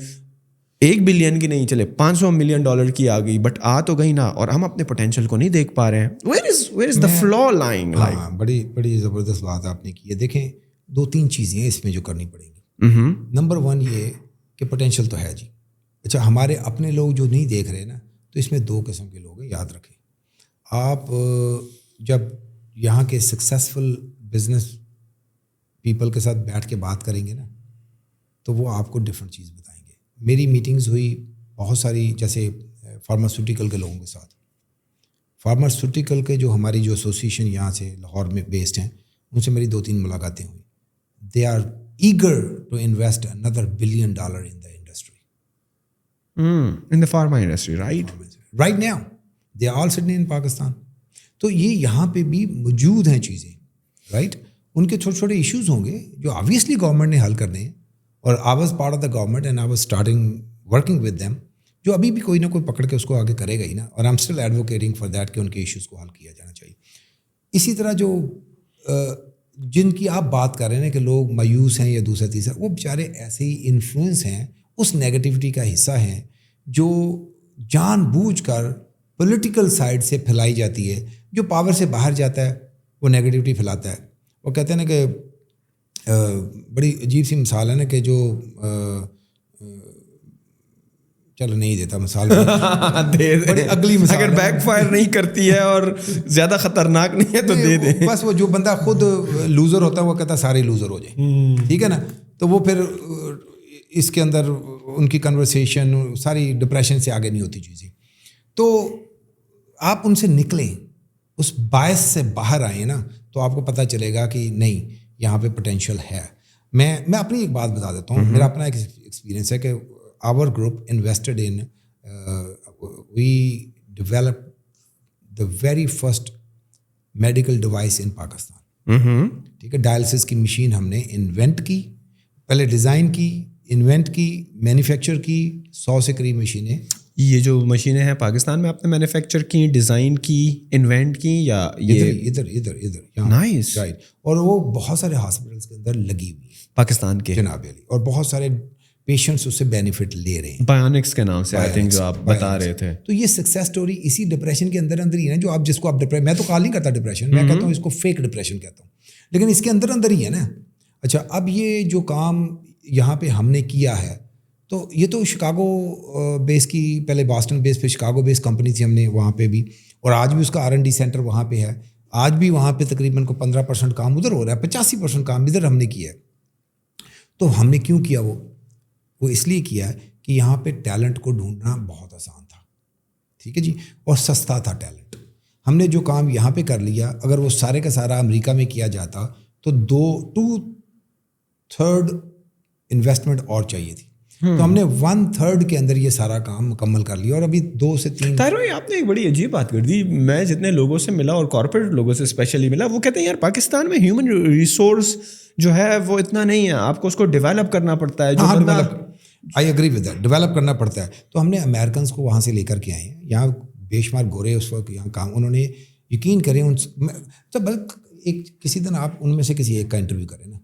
1 بلین کی نہیں چلے $500 ملین کی آ گئی, بٹ آ تو گئی نا, اور ہم اپنے پوٹینشیل کو نہیں دیکھ پا رہے ہیں. Where is the flow lying.
بڑی زبردست بات آپ نے کی ہے. دیکھیں 2-3 چیزیں ہیں اس میں جو کرنی پڑیں گی. نمبر 1 یہ کہ پوٹینشیل تو ہے جی. اچھا ہمارے اپنے لوگ جو نہیں دیکھ رہے نا, تو اس میں 2 قسم کے لوگ ہیں, یاد رکھیں. آپ جب یہاں کے سکسیزفل بزنس پیپل کے ساتھ بیٹھ کے بات کریں گے نا, تو وہ آپ کو ڈفرینٹ چیز بتائیں گے. میری میٹنگز ہوئی بہت ساری, جیسے فارماسیوٹیکل کے لوگوں کے ساتھ. فارماسیوٹیکل کے جو ہماری جو ایسوسیشن یہاں سے لاہور میں بیسڈ ہیں, ان سے میری 2-3 ملاقاتیں ہوئی. They are eager to invest another $1 billion in the industry.
In the pharma industry, right?
Right now. They are all sitting in Pakistan. تو یہ یہاں پہ بھی موجود ہیں چیزیں, رائٹ. ان کے چھوٹے چھوٹے ایشوز ہوں گے جو آبویسلی گورنمنٹ نے حل کرنے ہیں, اور I was part of the government and I was starting working with them, جو ابھی بھی کوئی نہ کوئی پکڑ کے اس کو آگے کرے گا ہی نا, اور I'm still advocating for that کہ ان کے ایشوز کو حل کیا جانا چاہیے. اسی طرح جو جن کی آپ بات کر رہے ہیں کہ لوگ مایوس ہیں یا دوسرا تیسرا, وہ بیچارے ایسے ہی انفلوئنس ہیں, اس نیگیٹیوٹی کا حصہ ہیں جو جان بوجھ کر پولیٹیکل سائڈ سے پھیلائی جاتی ہے. جو پاور سے باہر جاتا ہے وہ نیگیٹیوٹی پھیلاتا ہے. وہ کہتے ہیں نا کہ بڑی عجیب سی مثال ہے نا کہ جو چلو نہیں دیتا مثال, بڑی اگلی مثال,
اگر بیک فائر نہیں کرتی ہے اور زیادہ خطرناک نہیں ہے تو دے دیں.
بس وہ جو بندہ خود لوزر ہوتا ہے وہ کہتا ہے سارے لوزر ہو جائیں, ٹھیک ہے نا. تو وہ پھر اس کے اندر ان کی کنورسیشن ساری ڈپریشن سے آگے نہیں ہوتی چیزیں. تو آپ ان سے نکلیں, اس باعث سے باہر آئیں نا, تو آپ کو پتہ چلے گا کہ نہیں یہاں پہ پوٹینشیل ہے. میں اپنی ایک بات بتا دیتا ہوں. میرا اپنا ایک ایکسپیرینس ہے کہ our group invested in we developed the very first medical device in Pakistan. ٹھیک ہے, ڈائلسس کی مشین ہم نے انوینٹ کی, پہلے ڈیزائن کی, انوینٹ کی, مینوفیکچر کی, 100 سے قریب مشینیں.
یہ جو مشینیں ہیں پاکستان میں آپ نے مینوفیکچر کی, ڈیزائن کی, انوینٹ کی, یا یہ
ادھر
نائس
رائٹ. اور وہ بہت سارے ہاسپٹلس کے اندر لگی ہوئی
پاکستان کے
جناب علی, اور بہت سارے پیشنٹس اس سے بینیفٹ لے رہے ہیں.
بایونکس کے نام سے آئی تھنک جو آپ بتا رہے تھے.
تو یہ سکسیس سٹوری اسی ڈپریشن کے اندر ہی ہے نا, جو آپ جس کو آپ میں تو کال نہیں کرتا ڈپریشن, میں کہتا ہوں اس کو فیک ڈپریشن کہتا ہوں, لیکن اس کے اندر ہی ہے نا. اچھا اب یہ جو کام یہاں پہ ہم نے کیا ہے, تو یہ تو شکاگو بیس کی, پہلے باسٹن بیس پہ شکاگو بیس کمپنی تھی ہم نے وہاں پہ بھی, اور آج بھی اس کا R&D سینٹر وہاں پہ ہے. آج بھی وہاں پہ تقریباً 15% کام ادھر ہو رہا ہے, 85% کام ادھر ہم نے کیا ہے. تو ہم نے کیوں کیا وہ اس لیے کیا کہ یہاں پہ ٹیلنٹ کو ڈھونڈنا بہت آسان تھا, ٹھیک ہے جی, اور سستا تھا ٹیلنٹ. ہم نے جو کام یہاں پہ کر لیا, اگر وہ سارے کا سارا امریکہ میں کیا جاتا تو 2/3 انویسٹمنٹ اور چاہیے تھی. تو ہم نے 1/3 کے اندر یہ سارا کام مکمل کر لیا, اور ابھی 2 سے 3.
طاہر بھائی آپ نے ایک بڑی عجیب بات کر دی. میں جتنے لوگوں سے ملا اور کارپوریٹ لوگوں سے اسپیشلی ملا, وہ کہتے ہیں یار پاکستان میں ہیومن ریسورس جو ہے وہ اتنا نہیں ہے, آپ کو اس کو ڈیولپ کرنا پڑتا ہے. جو بندہ
I agree with that, develop کرنا پڑتا ہے. تو ہم نے امیرکنس کو وہاں سے لے کر کے آئے ہیں. یہاں بے شمار گورے اس وقت یہاں کام, انہوں نے یقین کریں ایک کسی دن آپ ان میں سے کسی ایک کا انٹرویو کریں نا,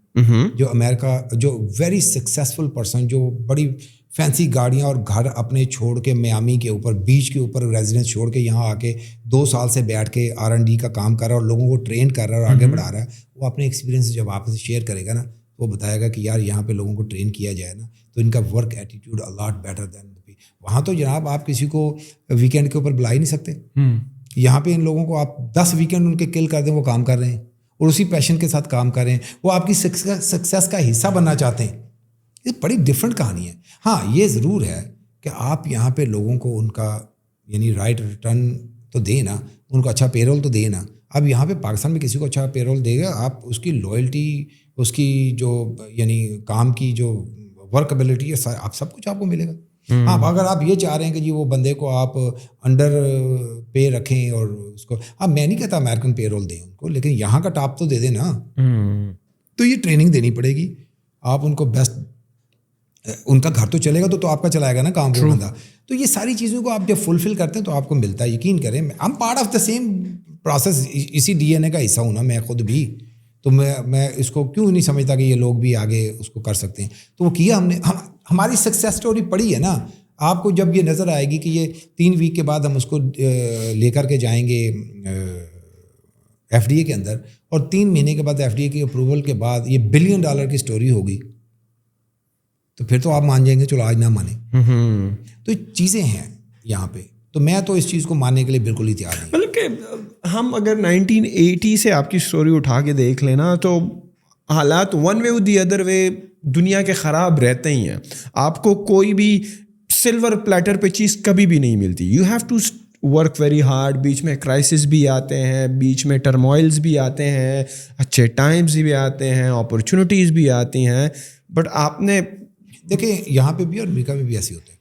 جو امریکہ, جو ویری سکسیزفل پرسن, جو بڑی فینسی گاڑیاں اور گھر اپنے چھوڑ کے میامی کے اوپر, بیچ کے اوپر ریزیڈنس چھوڑ کے یہاں آ کے 2 سال سے بیٹھ کے R&D کا کام کر رہا ہے اور لوگوں کو ٹرین کر رہا ہے اور آگے بڑھا رہا ہے. وہ اپنے ایکسپیرینس جب آپ سے شیئر کرے گا نا, وہ بتائے گا کہ یار یہاں پہ لوگوں کو ٹرین کیا جائے نا تو ان کا work attitude a lot better than. وہاں تو جناب آپ کسی کو ویکینڈ کے اوپر بلا ہی نہیں سکتے. یہاں پہ ان لوگوں کو آپ 10 ویکینڈ ان کے کل کر دیں, وہ کام کر رہے ہیں اور اسی پیشن کے ساتھ کام کر رہے ہیں. وہ آپ کی سکسیس کا حصہ بننا چاہتے ہیں. یہ بڑی ڈفرینٹ کہانی ہے. ہاں یہ ضرور ہے کہ آپ یہاں پہ لوگوں کو ان کا یعنی رائٹ ریٹرن تو دیں نا, ان کو اچھا پے رول تو دیں نا. اب یہاں پہ پاکستان میں کسی کو اچھا پے رول دے گا, آپ اس کی لوئلٹی, اس کی جو یعنی کام کی جو ورکبلٹی ہے, آپ سب کچھ آپ کو ملے گا. ہاں اگر آپ یہ چاہ رہے ہیں کہ جی وہ بندے کو آپ انڈر پے رکھیں اور اس کو, اب میں نہیں کہتا امیرکن پے رول دیں ان کو, لیکن یہاں کا ٹاپ تو دے دیں نا. تو یہ ٹریننگ دینی پڑے گی, آپ ان کو بیسٹ, ان کا گھر تو چلے گا تو آپ کا چلائے گا نا کام وہ بندہ. تو یہ ساری چیزوں کو آپ جب فلفل کرتے ہیں تو آپ کو ملتا ہے. یقین کریں ہم part of the same process, اسی DNA کا حصہ ہوں نا میں خود بھی. تو میں اس کو کیوں نہیں سمجھتا کہ یہ لوگ بھی آگے اس کو کر سکتے ہیں. تو وہ کیا ہم نے, ہماری سکسیس اسٹوری پڑھی ہے نا. آپ کو جب یہ نظر آئے گی کہ یہ 3 ویک کے بعد ہم اس کو لے کر کے جائیں گے FDA کے اندر, اور 3 مہینے کے بعد FDA کی اپروول کے بعد یہ $1 بلین کی اسٹوری ہوگی, تو پھر تو آپ مان جائیں گے, چلو آج نہ مانیں. تو چیزیں ہیں یہاں پہ. تو میں تو اس چیز کو ماننے کے لیے بالکل ہی تیار نہیں.
مطلب کہ ہم اگر 1980 سے آپ کی اسٹوری اٹھا کے دیکھ لینا تو حالات ون وے دی ادر وے دنیا کے خراب رہتے ہی ہیں. آپ کو کوئی بھی سلور پلیٹر پہ چیز کبھی بھی نہیں ملتی. You have to work very hard. بیچ میں کرائسس بھی آتے ہیں, بیچ میں ٹرموائلز بھی آتے ہیں, اچھے ٹائمز بھی آتے ہیں, اپرچونیٹیز بھی آتی ہیں. بٹ آپ نے
دیکھیں یہاں پہ بھی اور امریکہ میں بھی ایسے ہوتے ہیں.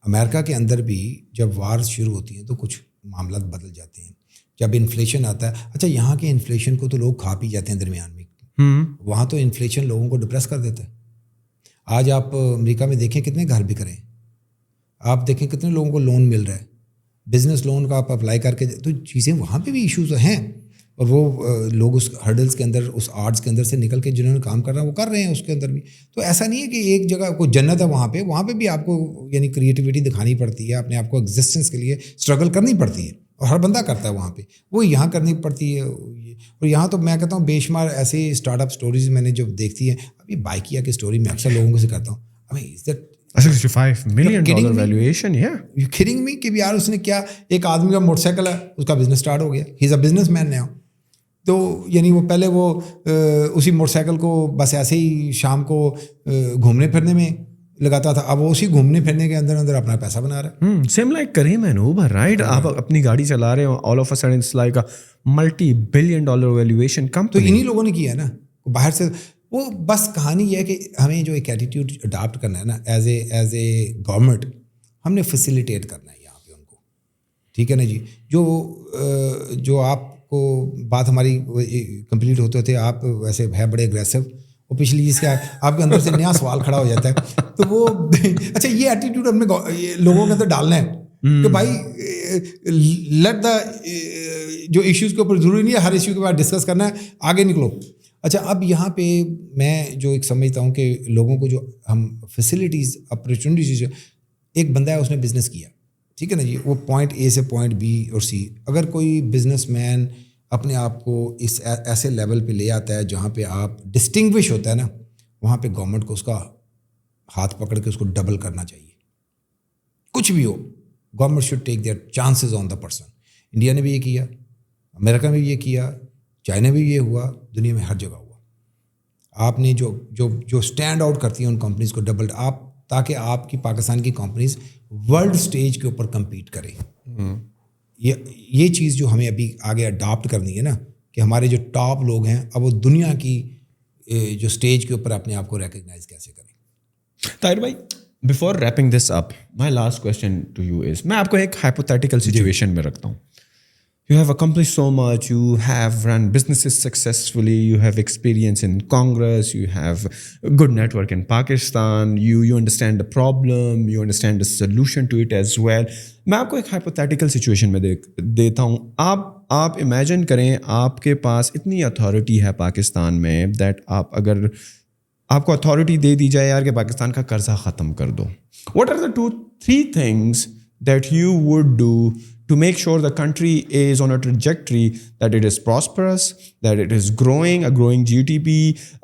امریکہ کے اندر بھی جب وارز شروع ہوتی ہیں تو کچھ معاملات بدل جاتے ہیں. جب انفلیشن آتا ہے, اچھا یہاں کے انفلیشن کو تو لوگ کھا پی جاتے ہیں درمیان میں, وہاں تو انفلیشن لوگوں کو ڈپریس کر دیتا ہے. آج آپ امریکہ میں دیکھیں کتنے گھر بک رہے ہیں, آپ دیکھیں کتنے لوگوں کو لون مل رہا ہے, بزنس لون کا آپ اپلائی کر کے. تو چیزیں وہاں پہ بھی ایشوز ہیں, اور وہ لوگ اس ہرڈلس کے اندر, اس آرٹس کے اندر سے نکل کے جنہوں نے کام کرنا وہ کر رہے ہیں اس کے اندر بھی. تو ایسا نہیں ہے کہ ایک جگہ کوئی جنت ہے وہاں پہ بھی آپ کو یعنی کریٹیوٹی دکھانی پڑتی ہے, اپنے آپ کو ایگزسٹنس کے لیے اسٹرگل کرنی پڑتی ہے, اور ہر بندہ کرتا ہے وہاں پہ, وہ یہاں کرنی پڑتی ہے. اور یہاں تو میں کہتا ہوں بے شمار ایسے اسٹارٹ اپ اسٹوریز میں نے جو دیکھتی ہیں. ابھی بائکیا کی اسٹوری میں اکثر لوگوں سے کرتا ہوں,
$65 million valuation, yeah.
You kidding me کہ یار اس نے کیا, ایک آدمی کا موٹر سائیکل ہے, اس کا بزنس اسٹارٹ ہو گیا, ہی از اے بزنس مین ناؤ. تو یعنی وہ پہلے وہ اسی موٹر سائیکل کو بس ایسے ہی شام کو گھومنے پھرنے میں لگاتا تھا, اب وہ اسی گھومنے پھرنے کے اندر اپنا پیسہ بنا رہا ہے.
Same like Careem and Uber, right. آپ اپنی گاڑی چلا رہے ہو, all of a sudden it's like $multi billion valuation company.
تو انہیں لوگوں نے کیا ہے نا باہر سے. وہ بس کہانی یہ ہے کہ ہمیں جو ایک ایٹیٹیوڈ اڈاپٹ کرنا ہے نا ایز اے گورنمنٹ, ہم نے فیسیلیٹیٹ کرنا ہے یہاں پہ ان کو. ٹھیک ہے نا جی. جو آپ کو بات ہماری کمپلیٹ ہوتے ہوتے آپ ویسے ہے بڑے اگریسو, اور پچھلی چیز کیا آپ کے اندر سے نیا سوال کھڑا ہو جاتا ہے. تو وہ اچھا یہ ایٹیٹیوڈ ہم نے لوگوں کے اندر ڈالنا ہے کہ بھائی لیٹ دا جو ایشوز کے اوپر ضروری نہیں ہے ہر ایشو کے بعد ڈسکس کرنا ہے, آگے نکلو. اچھا اب یہاں پہ میں جو ایک سمجھتا ہوں کہ لوگوں کو جو ہم فیسلٹیز اپرچونیٹیز, ایک بندہ ہے اس نے بزنس کیا, ٹھیک ہے نا جی, وہ پوائنٹ اے سے پوائنٹ بی اور سی. اگر کوئی بزنس مین اپنے آپ کو اس ایسے لیول پہ لے آتا ہے جہاں پہ آپ ڈسٹنگوش ہوتا ہے نا, وہاں پہ گورنمنٹ کو اس کا ہاتھ پکڑ کے اس کو ڈبل کرنا چاہیے. کچھ بھی ہو, government should take their chances on the person. India نے بھی یہ کیا, امریکہ میں بھی یہ کیا, چائنا میں بھی یہ ہوا, دنیا میں ہر جگہ ہوا. آپ نے جو اسٹینڈ آؤٹ کرتی ہیں ان کمپنیز کو ڈبل, آپ تاکہ آپ کی پاکستان کی کمپنیز ورلڈ اسٹیج کے اوپر کمپیٹ کریں. یہ چیز جو ہمیں ابھی آگے اڈاپٹ کرنی ہے نا, کہ ہمارے جو ٹاپ لوگ ہیں اب وہ دنیا کی جو اسٹیج کے اوپر اپنے آپ کو ریکگنائز کیسے کریں.
طاہر بھائی, before wrapping this up, my last question to you is, میں آپ کو ایک ہائپوتھیٹیکل سچویشن میں رکھتا ہوں. You have accomplished so much, you have run businesses successfully, you have experience in Congress, you have a good network in Pakistan, you understand the problem, you understand the solution to it as well. میں آپ کو ایک ہائپوتھیٹیکل سچویشن میں دیتا ہوں. آپ امیجن کریں آپ کے پاس اتنی اتھارٹی ہے پاکستان میں دیٹ اگر آپ کو اتھارٹی دے دی جائے یار کہ پاکستان کا قرضہ ختم کر دو, what are the 2-3 things that you would do to make sure the country is on a trajectory that it is prosperous, that it is growing, a growing GDP,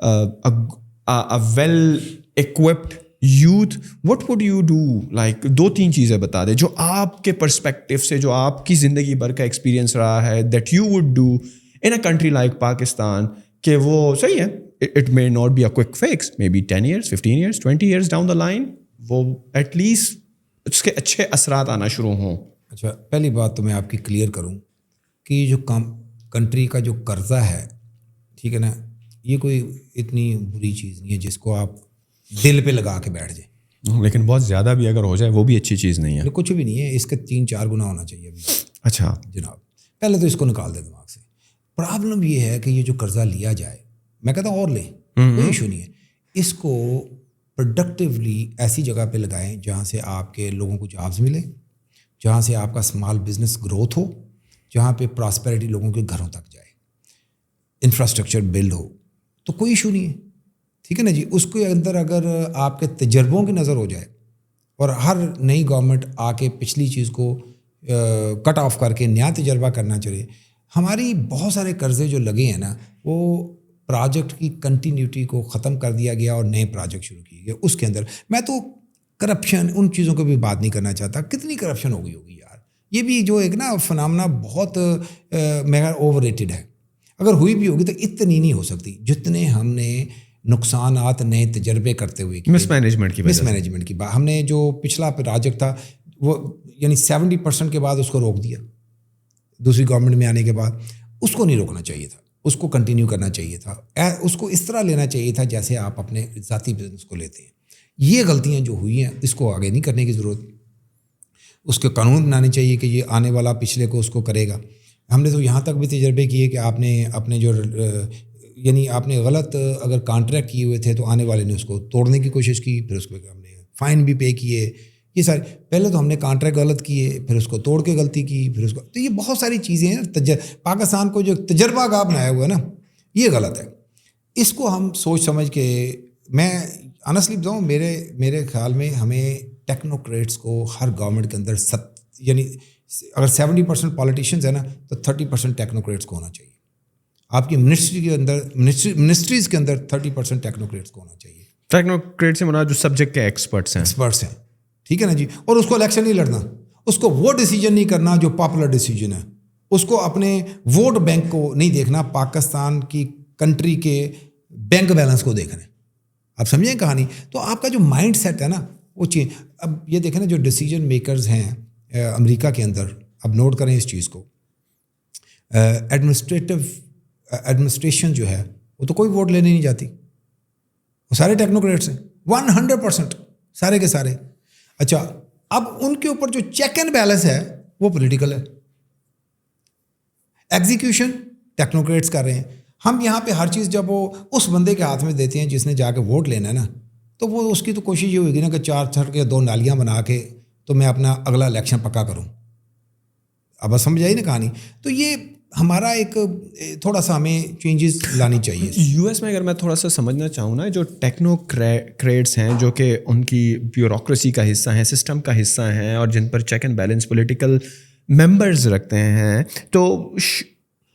a well-equipped youth? What would you do? Like 2-3 چیزیں بتا دیں جو آپ کے پرسپیکٹیو سے, جو آپ کی زندگی بھر کا ایکسپیرینس رہا ہے, that you would do in a country like Pakistan, کہ وہ صحیح ہے, it may not be a quick fix, maybe 10 years, 15 years, 20 years down the line, وہ at least اس کے اچھے اثرات آنا شروع ہوں.
اچھا, پہلی بات تو میں آپ کی کلیئر کروں کہ یہ جو کنٹری کا جو قرضہ ہے, ٹھیک ہے نا, یہ کوئی اتنی بری چیز نہیں ہے جس کو آپ دل پہ لگا کے بیٹھ جائیں.
لیکن بہت زیادہ بھی اگر ہو جائے وہ بھی اچھی چیز نہیں ہے.
کچھ بھی نہیں ہے, اس کے 3-4 گنا ہونا چاہیے ابھی.
اچھا
جناب, پہلے تو اس کو نکال دیں دماغ سے. پرابلم یہ ہے کہ یہ جو قرضہ لیا جائے, میں کہتا ہوں اور لیں, کوئی ایشو نہیں ہے, اس کو پروڈکٹیولی ایسی جگہ پہ لگائیں جہاں سے آپ کے لوگوں کو جابز ملے, جہاں سے آپ کا اسمال بزنس گروتھ ہو, جہاں پہ پراسپیرٹی لوگوں کے گھروں تک جائے, انفراسٹرکچر بلڈ ہو, تو کوئی ایشو نہیں ہے, ٹھیک ہے نا جی. اس کے اندر اگر آپ کے تجربوں کی نظر ہو جائے اور ہر نئی گورنمنٹ آ کے پچھلی چیز کو کٹ آف کر کے نیا تجربہ کرنا چاہے. ہماری بہت سارے قرضے جو لگے ہیں نا, وہ پروجیکٹ کی کنٹینیوٹی کو ختم کر دیا گیا اور نئے پروجیکٹ شروع کیے گئے. اس کے اندر میں تو کرپشن ان چیزوں کو بھی بات نہیں کرنا چاہتا. کتنی کرپشن ہو گئی ہوگی یار, یہ بھی جو ایک نا فنامنا بہت میگا اوور ریٹڈ ہے. اگر ہوئی بھی ہوگی تو اتنی نہیں ہو سکتی جتنے ہم نے نقصانات نئے تجربے کرتے ہوئے,
مس مینجمنٹ
کی بات. ہم نے جو پچھلا پروجیکٹ تھا وہ یعنی 70% کے بعد اس کو روک دیا, دوسری گورنمنٹ میں آنے کے بعد. اس کو نہیں روکنا چاہیے تھا, اس کو کنٹینیو کرنا چاہیے تھا, اس کو اس طرح لینا چاہیے تھا جیسے آپ اپنے ذاتی بزنس کو لیتے ہیں. یہ غلطیاں جو ہوئی ہیں اس کو آگے نہیں کرنے کی ضرورت. اس کے قانون بنانے چاہیے کہ یہ آنے والا پچھلے کو اس کو کرے گا. ہم نے تو یہاں تک بھی تجربے کیے کہ آپ نے اپنے جو یعنی آپ نے غلط اگر کانٹریکٹ کیے ہوئے تھے تو آنے والے نے اس کو توڑنے کی کوشش کی, پھر اس کو ہم نے فائن بھی پے کیے. یہ سارے پہلے تو ہم نے کانٹریکٹ غلط کیے, پھر اس کو توڑ کے غلطی کی, پھر اس کو, تو یہ بہت ساری چیزیں ہیں. پاکستان کو جو تجربہ گاہ بنایا ہوا ہے نا, یہ غلط ہے. اس کو ہم سوچ سمجھ کے, میں آنیسٹلی بتاؤں, میرے خیال میں ہمیں ٹیکنوکریٹس کو ہر گورنمنٹ کے اندر یعنی اگر 70% پالیٹیشینز ہیں نا تو 30% ٹیکنوکریٹس کو ہونا چاہیے. آپ کی منسٹری کے اندر منسٹریز کے اندر 30% ٹیکنوکریٹس کو ہونا چاہیے.
ٹیکنوکریٹ سے مراد جو سبجیکٹ کے ایکسپرٹس ہیں,
ٹھیک ہے نا جی. اور اس کو الیکشن نہیں لڑنا, اس کو وہ ڈیسیجن نہیں کرنا جو پاپولر ڈیسیجن ہے, اس کو اپنے ووٹ بینک کو نہیں دیکھنا, پاکستان کی کنٹری کے بینک بیلنس کو دیکھنا ہے. آپ سمجھیں کہانی. تو آپ کا جو مائنڈ سیٹ ہے نا وہ چیز. اب یہ دیکھیں نا جو ڈیسیجن میکرز ہیں امریکہ کے اندر, اب نوٹ کریں اس چیز کو, ایڈمنسٹریشن جو ہے وہ تو کوئی ووٹ لینے نہیں جاتی, وہ سارے ٹیکنوکریٹس ہیں 100%, سارے کے سارے. اچھا, اب ان کے اوپر جو چیک اینڈ بیلنس ہے وہ پولیٹیکل ہے. ایگزیکیوشن ٹیکنوکریٹس کر رہے ہیں. ہم یہاں پہ ہر چیز جب وہ اس بندے کے ہاتھ میں دیتے ہیں جس نے جا کے ووٹ لینا ہے نا, تو وہ اس کی تو کوشش یہ ہوگی نا کہ 4 چھڑ کے 2 نالیاں بنا کے تو میں اپنا اگلا الیکشن پکا کروں. اب سمجھ آئی نا کہانی. تو یہ ہمارا ایک تھوڑا سا ہمیں چینجز لانی چاہیے.
یو ایس میں اگر میں تھوڑا سا سمجھنا چاہوں نا, جو ٹیکنوکریٹس ہیں جو کہ ان کی بیوروکریسی کا حصہ ہیں, سسٹم کا حصہ ہیں, اور جن پر check and balance political members رکھتے ہیں, تو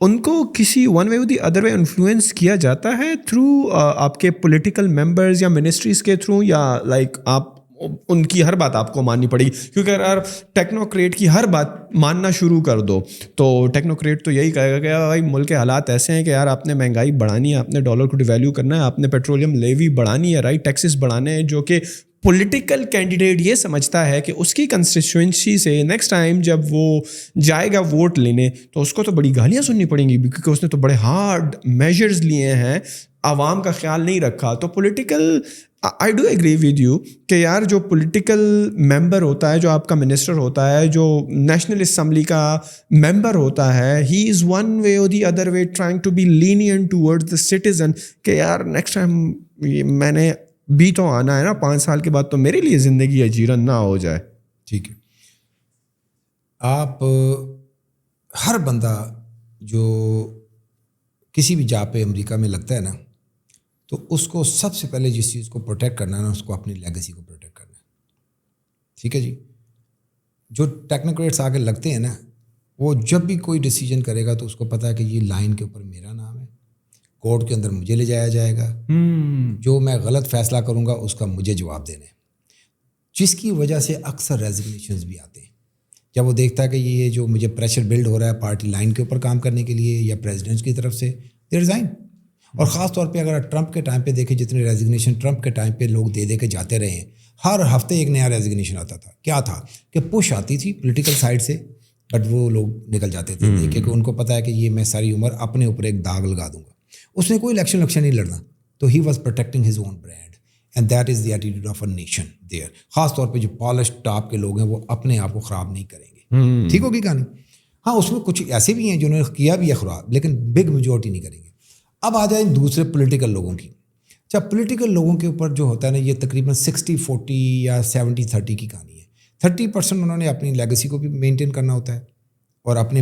ان کو کسی one way the other way influence کیا جاتا ہے تھرو آپ کے پولیٹیکل ممبرز یا منسٹریز کے تھرو, یا لائک آپ ان کی ہر بات آپ کو ماننی پڑے گی؟ کیونکہ اگر ٹیکنوکریٹ کی ہر بات ماننا شروع کر دو تو ٹیکنوکریٹ تو یہی کہے گا کہ بھائی ملک کے حالات ایسے ہیں کہ یار آپ نے مہنگائی بڑھانی ہے, آپ نے ڈالر کو ڈیویلیو کرنا ہے, آپ نے پیٹرولیم لیوی بڑھانی ہے, رائٹ, ٹیکسز بڑھانے ہیں جو کہ پولیٹیکل کینڈیڈیٹ یہ سمجھتا ہے کہ اس کی کنسٹیچوئنسی سے نیکسٹ ٹائم جب وہ جائے گا ووٹ لینے تو اس کو تو بڑی گالیاں سننی پڑیں گی کیونکہ اس نے تو بڑے ہارڈ میجرز لیے ہیں, عوام کا خیال نہیں رکھا. تو political I do agree with you کہ یار جو پولیٹیکل ممبر ہوتا ہے, جو آپ کا منسٹر ہوتا ہے, جو نیشنل اسمبلی کا ممبر ہوتا ہے, ہی از ون وے اور the other way trying to be lenient toward the citizen کہ یار نیکسٹ ٹائم میں نے بھی تو آنا ہے نا, 5 سال کے بعد تو میرے لیے زندگی اجیرن نہ ہو جائے.
ٹھیک ہے, آپ ہر بندہ جو کسی بھی جا پہ امریکہ میں لگتا ہے نا, تو اس کو سب سے پہلے جس چیز کو پروٹیکٹ کرنا ہے نا, اس کو اپنی لیگیسی کو پروٹیکٹ کرنا ہے. ٹھیک ہے جی. جو ٹیکنوکریٹس آگے لگتے ہیں نا, وہ جب بھی کوئی ڈیسیجن کرے گا تو اس کو پتہ ہے کہ یہ لائن کے اوپر میرا نام ہے, کورٹ کے اندر مجھے لے جایا جائے گا, جو میں غلط فیصلہ کروں گا اس کا مجھے جواب دینا ہے. جس کی وجہ سے اکثر ریزگنیشنز بھی آتے ہیں جب وہ دیکھتا ہے کہ یہ جو مجھے پریشر بلڈ ہو رہا ہے پارٹی لائن کے اوپر کام کرنے کے لیے یا پریزیڈنٹ کی طرف سے, دے ریزائن. اور خاص طور پہ اگر ٹرمپ کے ٹائم پہ دیکھیں, جتنے ریزگنیشن ٹرمپ کے ٹائم پہ لوگ دے کے جاتے رہے ہیں, ہر ہفتے ایک نیا ریزگنیشن آتا تھا. کیا تھا کہ پش آتی تھی پولیٹیکل سائڈ سے, بٹ وہ لوگ نکل جاتے تھے کہ ان کو پتہ ہے کہ یہ میں ساری عمر اپنے اوپر ایک داغ لگا دوں گا. اس نے کوئی الیکشن نہیں لڑنا, تو he was protecting his own brand, and that is the attitude of a nation there. خاص طور پہ جو پالش ٹاپ کے لوگ ہیں وہ اپنے آپ کو خراب نہیں کریں گے. ٹھیک ہوگی کہانی. ہاں, اس میں کچھ ایسے بھی ہیں جنہوں نے کیا بھی ہے خراب, لیکن بگ میجورٹی نہیں کریں گے. اب آ جائیں دوسرے پولیٹیکل لوگوں کی. اچھا, پولیٹیکل لوگوں کے اوپر جو ہوتا ہے نا, یہ تقریباً 60-40 یا 70-30 کی کہانی ہے. 30% انہوں نے اپنی لیگیسی کو بھی مینٹین کرنا ہوتا ہے اور اپنے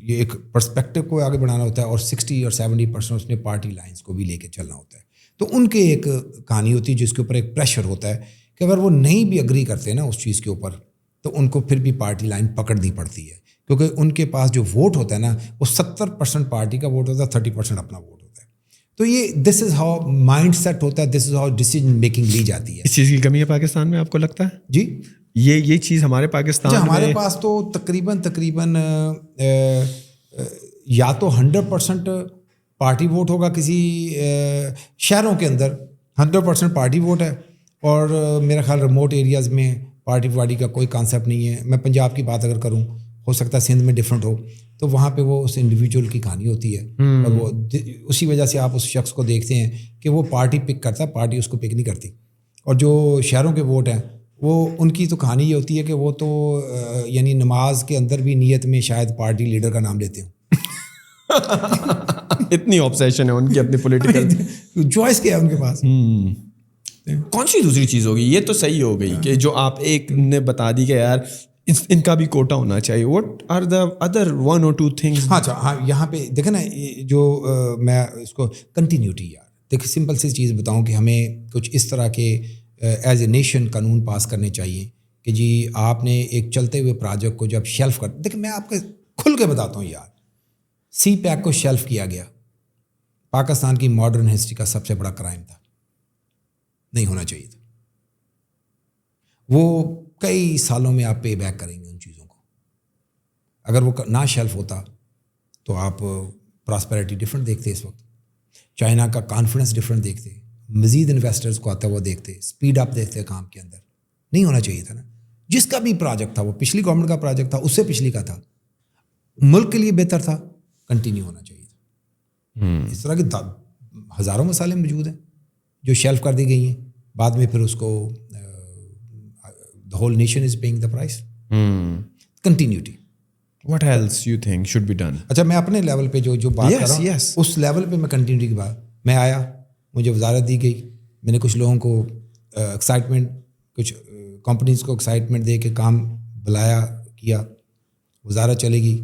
یہ ایک پرسپیکٹو کو آگے بڑھانا ہوتا ہے, اور 60 اور 70% اس نے پارٹی لائنس کو بھی لے کے چلنا ہوتا ہے. تو ان کے ایک کہانی ہوتی ہے جس کے اوپر ایک پریشر ہوتا ہے کہ اگر وہ نہیں بھی اگری کرتے نا اس چیز کے اوپر, تو ان کو پھر بھی پارٹی لائن پکڑنی پڑتی ہے, کیونکہ ان کے پاس جو ووٹ ہوتا ہے نا وہ 70% پارٹی کا ووٹ ہوتا ہے, 30% اپنا ووٹ ہوتا ہے. تو یہ دس از ہاؤ مائنڈ سیٹ ہوتا ہے, دس از ہاؤ ڈیسیجن میکنگ لی جاتی ہے.
اس چیز کی کمی ہے پاکستان میں آپ کو لگتا ہے؟
جی,
یہ چیز ہمارے پاکستان میں
ہمارے پاس تو تقریباً یا تو 100% پارٹی ووٹ ہوگا کسی شہروں کے اندر 100% پارٹی ووٹ ہے, اور میرا خیال ریموٹ ایریاز میں پارٹی کا کوئی کانسیپٹ نہیں ہے. میں پنجاب کی بات اگر کروں, ہو سکتا ہے سندھ میں ڈفرینٹ ہو, تو وہاں پہ وہ اس انڈیویجول کی کہانی ہوتی ہے, اور وہ اسی وجہ سے آپ اس شخص کو دیکھتے ہیں کہ وہ پارٹی پک کرتا ہے, پارٹی اس کو پک نہیں کرتی. اور جو شہروں کے ووٹ ہیں وہ ان کی تو کہانی یہ ہوتی ہے کہ وہ تو یعنی نماز کے اندر بھی نیت میں شاید پارٹی لیڈر کا نام لیتے ہوں.
اتنی آبسیشن ہے ان کی اپنی پولیٹیکل
چوائس کیا ہے ان کے پاس.
کون سی دوسری چیز ہوگی؟ یہ تو صحیح ہو گئی کہ جو آپ ایک نے بتا دی کہ یار ان کا بھی کوٹا ہونا چاہیے. What are the other 1 or 2 things?
ہاں, یہاں پہ دیکھیں نا, جو میں اس کو کنٹینیوٹی, یار دیکھ سمپل سی چیز بتاؤں کہ ہمیں کچھ اس طرح کے ایز اے نیشن قانون پاس کرنے چاہیے کہ جی آپ نے ایک چلتے ہوئے پروجیکٹ کو جب شیلف کر, دیکھیں میں آپ کو کھل کے بتاتا ہوں یار, سی پیک کو شیلف کیا گیا, پاکستان کی ماڈرن ہسٹری کا سب سے بڑا کرائم تھا, نہیں ہونا چاہیے تھا. وہ کئی سالوں میں آپ پے بیک کریں گے ان چیزوں کو. اگر وہ نہ شیلف ہوتا تو آپ پراسپیرٹی ڈفرینٹ دیکھتے اس وقت, چائنا کا کانفیڈنس ڈفرینٹ دیکھتے, مزید انویسٹرز کو آتا ہوا دیکھتے, اسپیڈ اپ دیکھتے کام کے اندر. نہیں ہونا چاہیے تھا نا. جس کا بھی پروجیکٹ تھا, وہ پچھلی گورنمنٹ کا پروجیکٹ تھا, اس سے پچھلی کا تھا, ملک کے لیے بہتر تھا, کنٹینیو ہونا چاہیے تھا. اس طرح کے ہزاروں مسالے موجود ہیں جو شیلف کر دی گئی ہیں, بعد میں پھر اس کو the whole nation is paying the price. Continuity.
What else you think should be done?
اچھا, میں اپنے لیول پہ جو بات کر رہا ہوں, اس لیول پہ میں کنٹینیوٹی کی بات, میں آیا, مجھے وزارت دی گئی, میں نے کچھ لوگوں کو ایکسائٹمنٹ, کچھ کمپنیز کو ایکسائٹمنٹ دے کے کام بلایا کیا, وزارت چلے گی,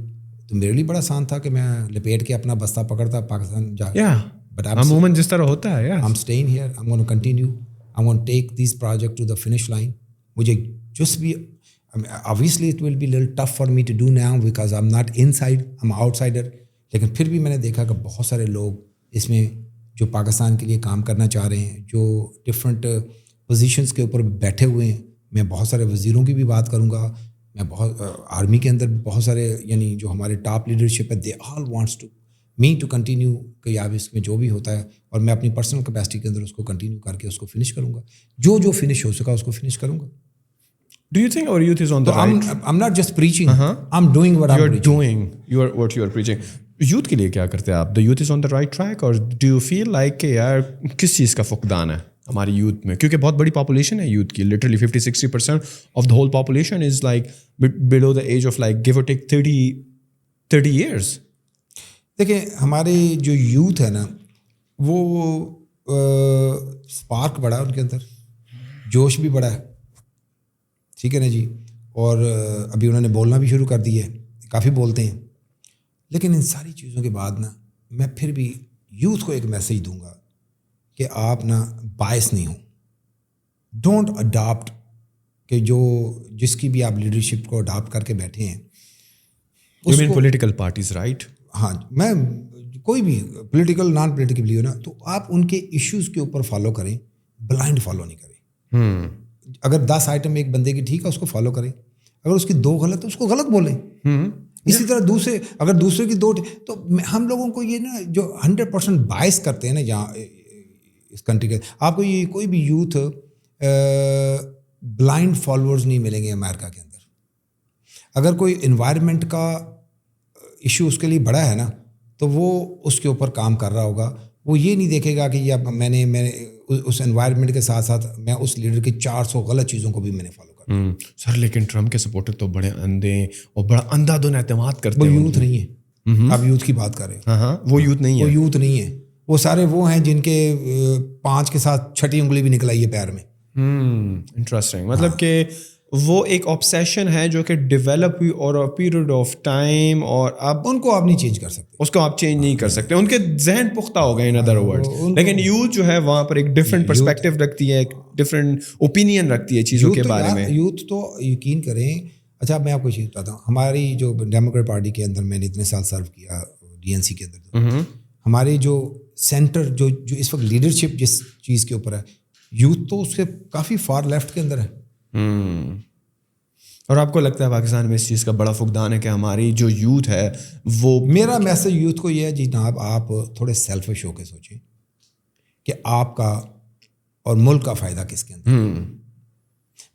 تو میرے لیے بڑا آسان تھا کہ میں لپیٹ کے اپنا بستہ پکڑتا پاکستان جا.
بٹ عموماً جس طرح ہوتا ہے,
I'm staying here, I'm going to continue, I'm going to take these projects to the finish line. مجھے just be, obviously it will be a little tough for me to do now because I'm not inside, I'm outsider. لیکن پھر بھی میں نے دیکھا کہ بہت سارے لوگ اس میں جو پاکستان کے لیے کام کرنا چاہ رہے ہیں, جو ڈفرینٹ پوزیشنس کے اوپر بیٹھے ہوئے ہیں. میں بہت سارے وزیروں کی بھی بات کروں گا, میں بہت آرمی کے اندر بہت سارے یعنی جو ہمارے ٹاپ لیڈرشپ ہے, they all wants to me to continue کہ اب اس میں جو بھی ہوتا ہے, اور میں اپنی پرسنل کیپیسٹی کے اندر اس کو کنٹینیو کر کے اس کو فنش کروں گا, جو فنش ہو سکا اس کو فنش کروں گا.
Do you think our youth is on the right?
I'm not just preaching. I'm doing what I'm preaching.
What you are preaching. Youth کے لیے کیا کرتے ہیں آپ؟ The youth is on the right track, or do you feel like کہ یار کس چیز کا فقدان ہے ہماری یوتھ میں؟ کیونکہ بہت بڑی پاپولیشن ہے یوتھ کی, literally 50-60% of the whole population is like below the age of like give or take 30 years.
دیکھیں ہمارے جو یوتھ ہے نا وہ اسپارک بڑا ہے ان کے اندر, جوش بھی بڑا ہے, ٹھیک ہے نا جی, اور ابھی انہوں نے بولنا بھی شروع کر دیا ہے, کافی بولتے ہیں. لیکن ان ساری چیزوں کے بعد نا میں پھر بھی یوتھ کو ایک میسیج دوں گا کہ آپ نا باعث نہیں ہوں. ڈونٹ اڈاپٹ کہ جس کی بھی آپ لیڈرشپ کو اڈاپٹ کر کے بیٹھے ہیں.
You mean political parties, right?
ہاں, میں کوئی بھی پولیٹیکل نان پولیٹیکل بھی ہو نا تو آپ ان کے ایشوز کے اوپر فالو کریں, بلائنڈ فالو نہیں کریں. اگر 10 آئٹم ایک بندے کی ٹھیک ہے اس کو فالو کریں, اگر اس کی 2 غلط ہے اس کو غلط بولیں. اسی طرح اگر دوسرے کی 2 تو ہم لوگوں کو یہ نا جو 100% باعث کرتے ہیں نا جہاں اس کنٹری کے, آپ کو یہ کوئی بھی یوتھ بلائنڈ فالوورز نہیں ملیں گے امریکہ کے اندر. اگر کوئی انوائرمنٹ کا ایشو اس کے لیے بڑا ہے نا تو وہ اس کے اوپر کام کر رہا ہوگا. وہ یہ نہیں دیکھے گا کہ یہ میں نے اس انوائرمنٹ کے ساتھ ساتھ میں اس لیڈر کی 400 غلط چیزوں کو بھی میں نے فالو کرا.
سر لیکن ٹرمپ کے سپورٹر تو بڑے اندھے اور بڑا اندھا دھند اعتماد کرتے
ہیں.
ہیں.
وہ یوتھ نہیں ہے, آپ یوتھ کی بات کر رہے ہیں.
ہاں وہ یوتھ نہیں ہے.
وہ یوتھ نہیں ہے, وہ سارے وہ ہیں جن کے 5 کے ساتھ چھٹی انگلی بھی نکل آئی ہے پیر میں.
انٹرسٹنگ. مطلب کہ وہ ایک آبسیشن ہے جو کہ ڈیولپ ہوئی اور پیریڈ آف ٹائم, اور اب
ان کو آپ نہیں چینج کر سکتے,
اس کو آپ چینج نہیں کر سکتے. ان کے ذہن پختہ ہو گئے ان ادر ورڈ. لیکن یوتھ جو ہے وہاں پر ایک ڈفرینٹ پرسپیکٹو رکھتی ہے, ایک ڈفرینٹ اوپینین رکھتی ہے چیزوں کے بارے میں.
یوتھ تو یقین کریں. اچھا میں آپ کو چیز بتاتا ہوں, ہماری جو ڈیموکریٹ پارٹی کے اندر میں نے اتنے سال سرو کیا DNC کے اندر, ہماری جو سینٹر جو اس وقت لیڈرشپ جس چیز کے اوپر ہے, یوتھ تو اس کے کافی فار لیفٹ کے اندر ہے.
اور آپ کو لگتا ہے پاکستان میں اس چیز کا بڑا فقدان ہے کہ ہماری جو یوتھ ہے وہ. میرا
میسج یوتھ کو یہ ہے جناب, آپ تھوڑے سیلفش ہو کے سوچیں کہ آپ کا اور ملک کا فائدہ کس کے اندر.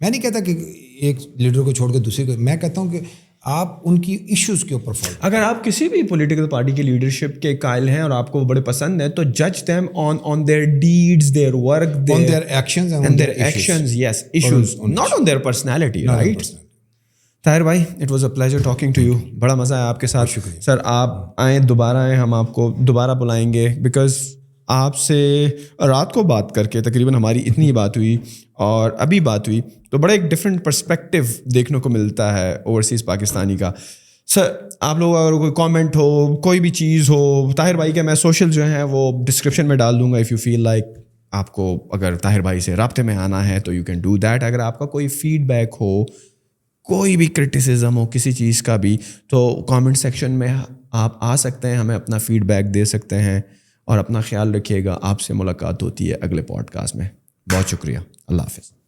میں نہیں کہتا کہ ایک لیڈر کو چھوڑ کے دوسرے کو, میں کہتا ہوں کہ آپ ان کی ایشوز کے اوپر فالو.
اگر آپ کسی بھی پولیٹیکل پارٹی کی لیڈرشپ کے قائل ہیں اور آپ کو بڑے پسند ہیں تو جج them on their deeds, their work,
on their actions
and their actions. Yes, issues, not on their personality, right. Tahir بھائی, it was a pleasure talking to you. بڑا مزہ آیا آپ کے ساتھ.
شکریہ
سر, آپ آئیں, دوبارہ آئیں, ہم آپ کو دوبارہ بلائیں گے, بیکاز آپ سے رات کو بات کر کے تقریباً ہماری اتنی بات ہوئی اور ابھی بات ہوئی تو بڑا ایک ڈفرینٹ پرسپیکٹیو دیکھنے کو ملتا ہے اوورسیز پاکستانی کا. سر, آپ لوگ اگر کوئی کامنٹ ہو, کوئی بھی چیز ہو, طاہر بھائی کے میں سوشل جو ہیں وہ ڈسکرپشن میں ڈال دوں گا. اف یو فیل لائک آپ کو اگر طاہر بھائی سے رابطے میں آنا ہے تو یو کین ڈو دیٹ. اگر آپ کا کوئی فیڈ بیک ہو, کوئی بھی کرٹیسزم ہو کسی چیز کا بھی, تو کامنٹ سیکشن میں آپ آ سکتے ہیں, ہمیں اپنا فیڈ بیک دے سکتے ہیں. اور اپنا خیال رکھیے گا. آپ سے ملاقات ہوتی ہے اگلے پوڈ کاسٹ میں. بہت شکریہ. اللہ حافظ.